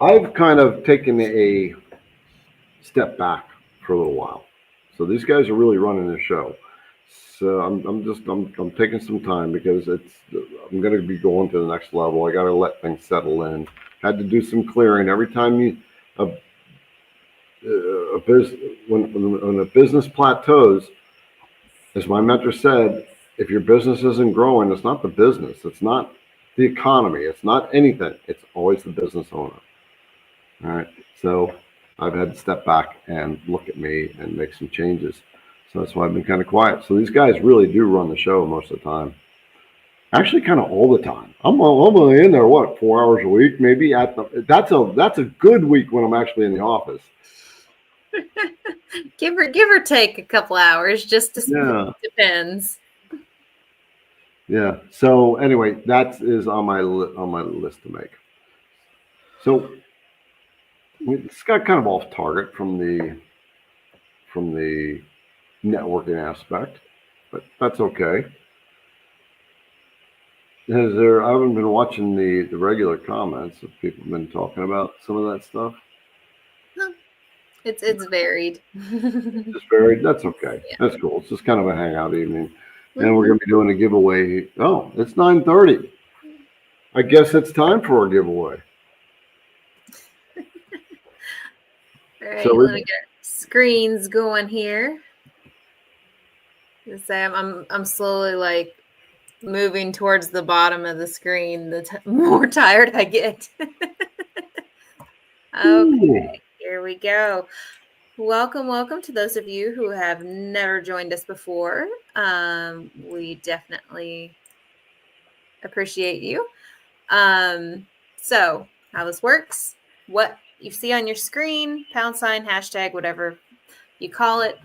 I've kind of taken a step back for a little while. So these guys are really running the show. So I'm taking some time because I'm going to be going to the next level. I got to let things settle in. Had to do some clearing every time when a business plateaus, as my mentor said, if your business isn't growing, it's not the business, it's not the economy, it's not anything. It's always the business owner. All right. So I've had to step back and look at me and make some changes. So that's why I've been kind of quiet. So these guys really do run the show most of the time. Actually, kind of all the time. I'm only in there, 4 hours a week, maybe. That's a good week when I'm actually in the office. give or take a couple hours, just to depends. Yeah. So anyway, that is on my list to make. So it's got kind of off target from the networking aspect, but that's okay. I haven't been watching the regular comments that people have been talking about some of that stuff. It's varied. It's varied. That's okay. Yeah. That's cool. It's just kind of a hangout evening. And we're going to be doing a giveaway. Oh, it's 9:30. I guess it's time for a giveaway. All right, so let me get screens going here. I'm slowly like moving towards the bottom of the screen. The more tired I get. Okay, here we go. Welcome to those of you who have never joined us before. We definitely appreciate you. So how this works, what you see on your screen, #, hashtag, whatever you call it,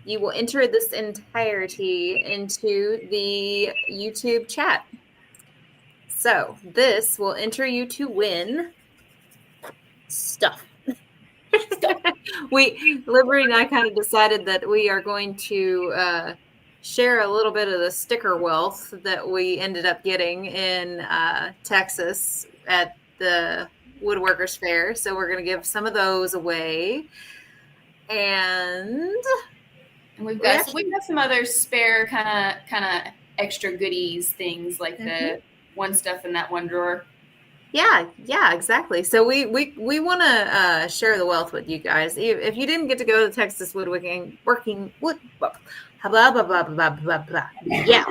you will enter this entirety into the YouTube chat. So this will enter you to win stuff. Liberty and I kind of decided that we are going to share a little bit of the sticker wealth that we ended up getting in Texas at the Woodworkers Fair. So we're going to give some of those away. And we've got some other spare kind of extra goodies, things like the one stuff in that one drawer. Yeah, exactly. So we want to share the wealth with you guys. If you didn't get to go to Texas Woodworking, yeah,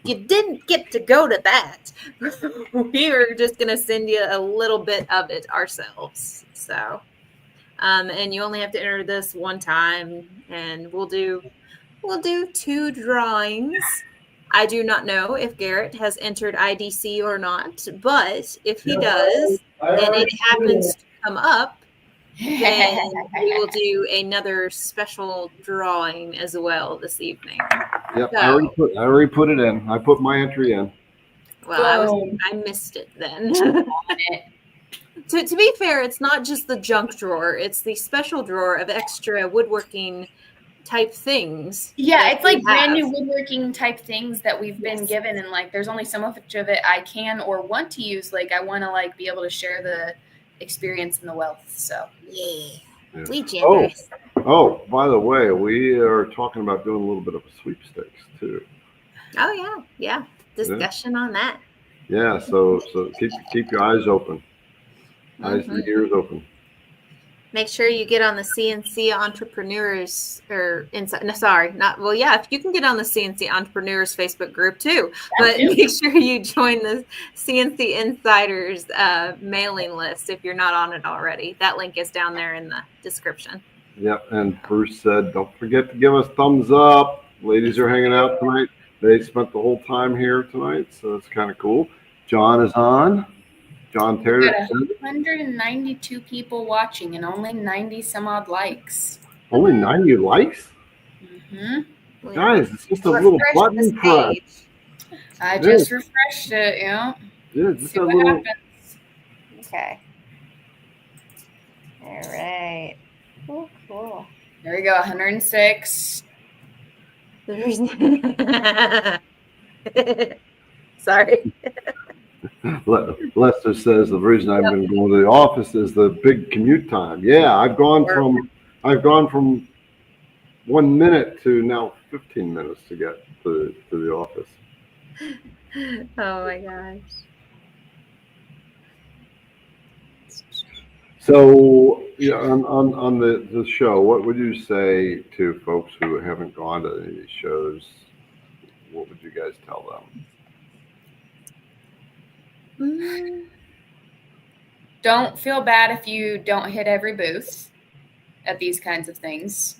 you didn't get to go to that. We are just going to send you a little bit of it ourselves. So, and you only have to enter this one time, and we'll do 2 drawings. I do not know if Garrett has entered IDC or not, but if he does, and it happens to come up, then we will do another special drawing as well this evening. Yep, so, I already put it in. I put my entry in. Well, I missed it then. To be fair, it's not just the junk drawer; it's the special drawer of extra woodworking type things. Yeah, it's like brand new woodworking type things that we've been given, and like there's only so much of it I can or want to use. Like I want to like be able to share the experience and the wealth. So yeah. We generous. Oh, by the way, we are talking about doing a little bit of a sweepstakes too. Oh yeah. Discussion on that. Yeah, so keep your eyes open. Eyes and ears open. Make sure you get on the CNC Entrepreneurs if you can get on the CNC Entrepreneurs Facebook group too, but make sure you join the CNC Insiders mailing list if you're not on it already. That link is down there in the description. Yep. And Bruce said, don't forget to give us thumbs up. Ladies are hanging out tonight. They spent the whole time here tonight, so it's kind of cool. John is on. John Terry. We've got 192 people watching and only 90 some odd likes. Only 90 likes? Mm-hmm. Guys, it's just a little button press. I just refreshed it, Yeah, just see a what little. happens. Okay. All right. Cool. There we go, 106. Sorry. Lester says the reason I've been going to the office is the big commute time. Yeah, I've gone from 1 minute to now 15 minutes to get to the office. Oh my gosh. So yeah, on the show, what would you say to folks who haven't gone to any of these shows? What would you guys tell them? Don't feel bad if you don't hit every booth at these kinds of things,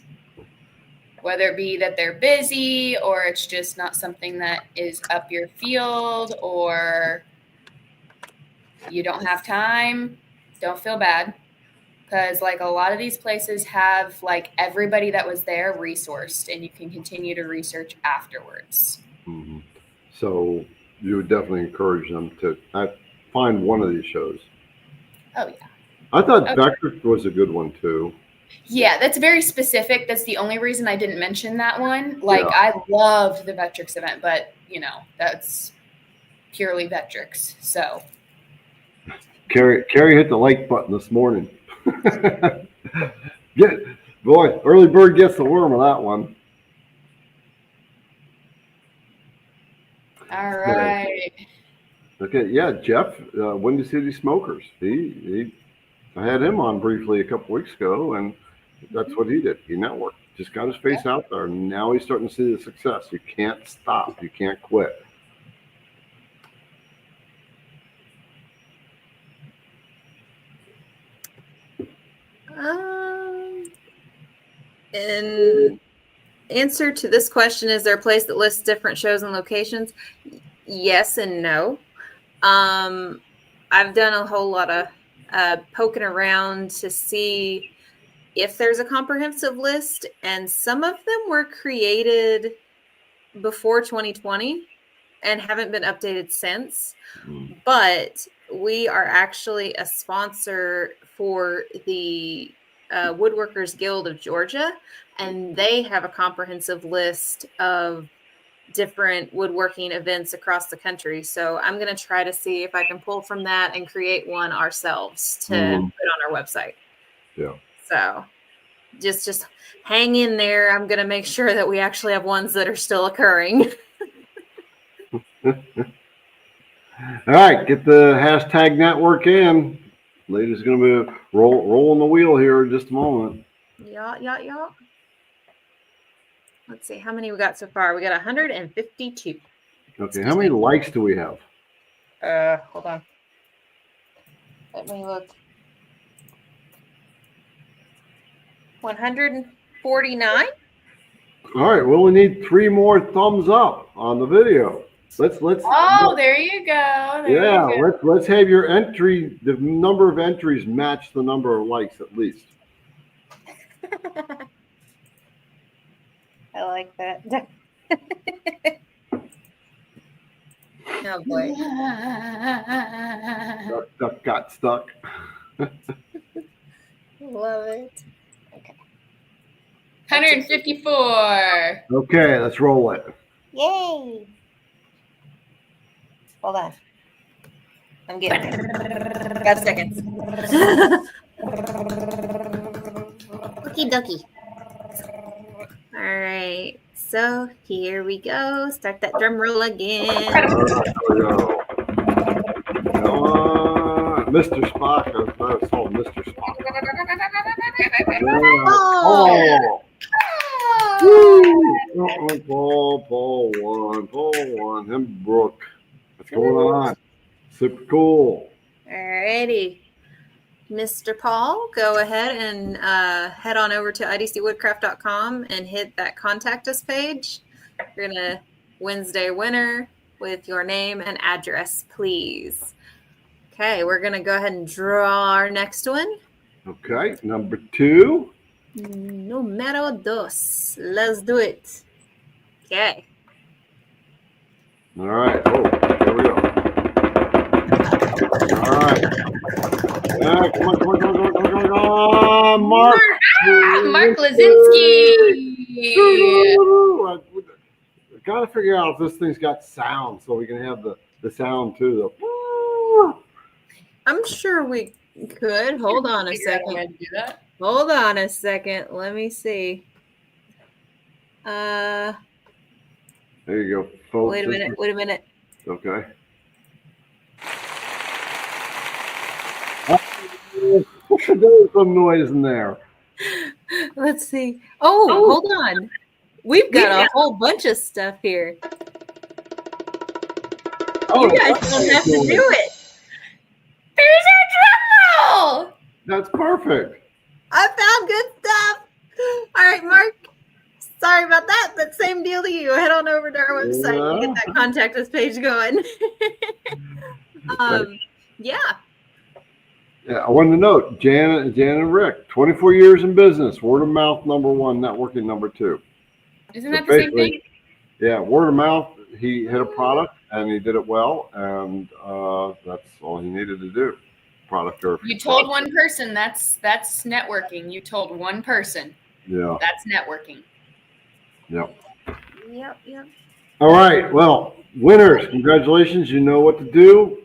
whether it be that they're busy or it's just not something that is up your field or you don't have time. Don't feel bad, because like a lot of these places have like everybody that was there resourced, and you can continue to research afterwards. Mm-hmm. So you would definitely encourage them to find one of these shows. Oh yeah. I thought VECTRIC was a good one too. Yeah, that's very specific. That's the only reason I didn't mention that one. Like, I loved the VECTRICS event, but that's purely VECTRICS. So Carrie hit the like button this morning. Early bird gets the worm on that one. All right. Okay, yeah, Jeff, Windy City Smokers. I had him on briefly a couple weeks ago, and that's what he did. He networked, just got his face out there, and now he's starting to see the success. You can't stop. You can't quit. In answer to this question, is there a place that lists different shows and locations? Yes and no. I've done a whole lot of poking around to see if there's a comprehensive list, and some of them were created before 2020 and haven't been updated since. But we are actually a sponsor for the Woodworkers Guild of Georgia, and they have a comprehensive list of different woodworking events across the country. So I'm going to try to see if I can pull from that and create one ourselves to put on our website. Yeah. So just hang in there. I'm going to make sure that we actually have ones that are still occurring. All right, get the hashtag network in. Lady's going to be rolling the wheel here in just a moment. Yeah. Let's see how many we got so far. We got 152. Okay, how many likes do we have? Hold on. Let me look. 149. All right, we only need 3 more thumbs up on the video. Let's. Oh, there you go. Let's have your entry. The number of entries match the number of likes at least. I like that. Oh boy. Duck got stuck. Love it. Okay. 154. Okay, let's roll it. Yay. Hold on. I'm getting there. Got seconds. Okie dokie. All right. So here we go. Start that drum roll again. Here we go. Come on, Mr. Spock. I saw Mr. Spock. Paul one. Him Brooke. What's going on? Super cool. All righty. Mr. Paul, go ahead and head on over to idcwoodcraft.com and hit that contact us page. You're going to Wednesday winner with your name and address, please. Okay, we're going to go ahead and draw our next one. Okay, number 2. Numero dos. Let's do it. Okay. All right. Oh, there we go. All right. Yeah, come on. Mark. Mark Lazinski. I gotta figure out if this thing's got sound so we can have the sound too. I'm sure we could. Hold on a second. Hold on a second. Let me see. There you go, folks. Wait a minute. Okay. There's some noise in there. Let's see. Oh, hold on. We've got a whole bunch of stuff here. Oh, you guys don't have to do it. There's our drum roll. That's perfect. I found good stuff. All right, Mark. Sorry about that, but same deal to you. Head on over to our website and get that contact us page going. Yeah. Yeah, I wanted to note, Jan and Rick, 24 years in business, word of mouth number 1, networking number 2. Isn't that the same thing? Yeah, word of mouth. He hit a product and he did it well, and that's all he needed to do. Product or you told one person. That's networking. You told one person. Yeah. That's networking. Yep. Yep. All right. Well, winners, congratulations. You know what to do.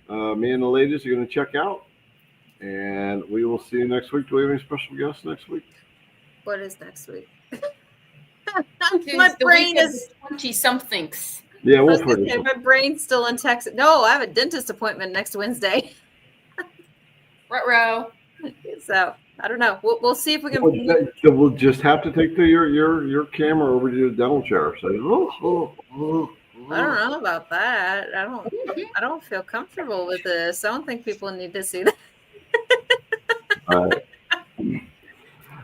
Me and the ladies are going to check out, and we will see you next week. Do we have any special guests next week? What is next week? My brain is 20-somethings. Yeah, we'll figure it. My brain's still in Texas. No, I have a dentist appointment next Wednesday. Ruh-roh. So I don't know. We'll see if we can. We'll just have to take your camera over to the dental chair. So, I don't know about that. I don't feel comfortable with this. I don't think people need to see that. All right.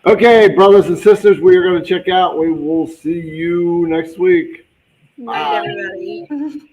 Okay, brothers and sisters, we are going to check out. We will see you next week. Bye, everybody.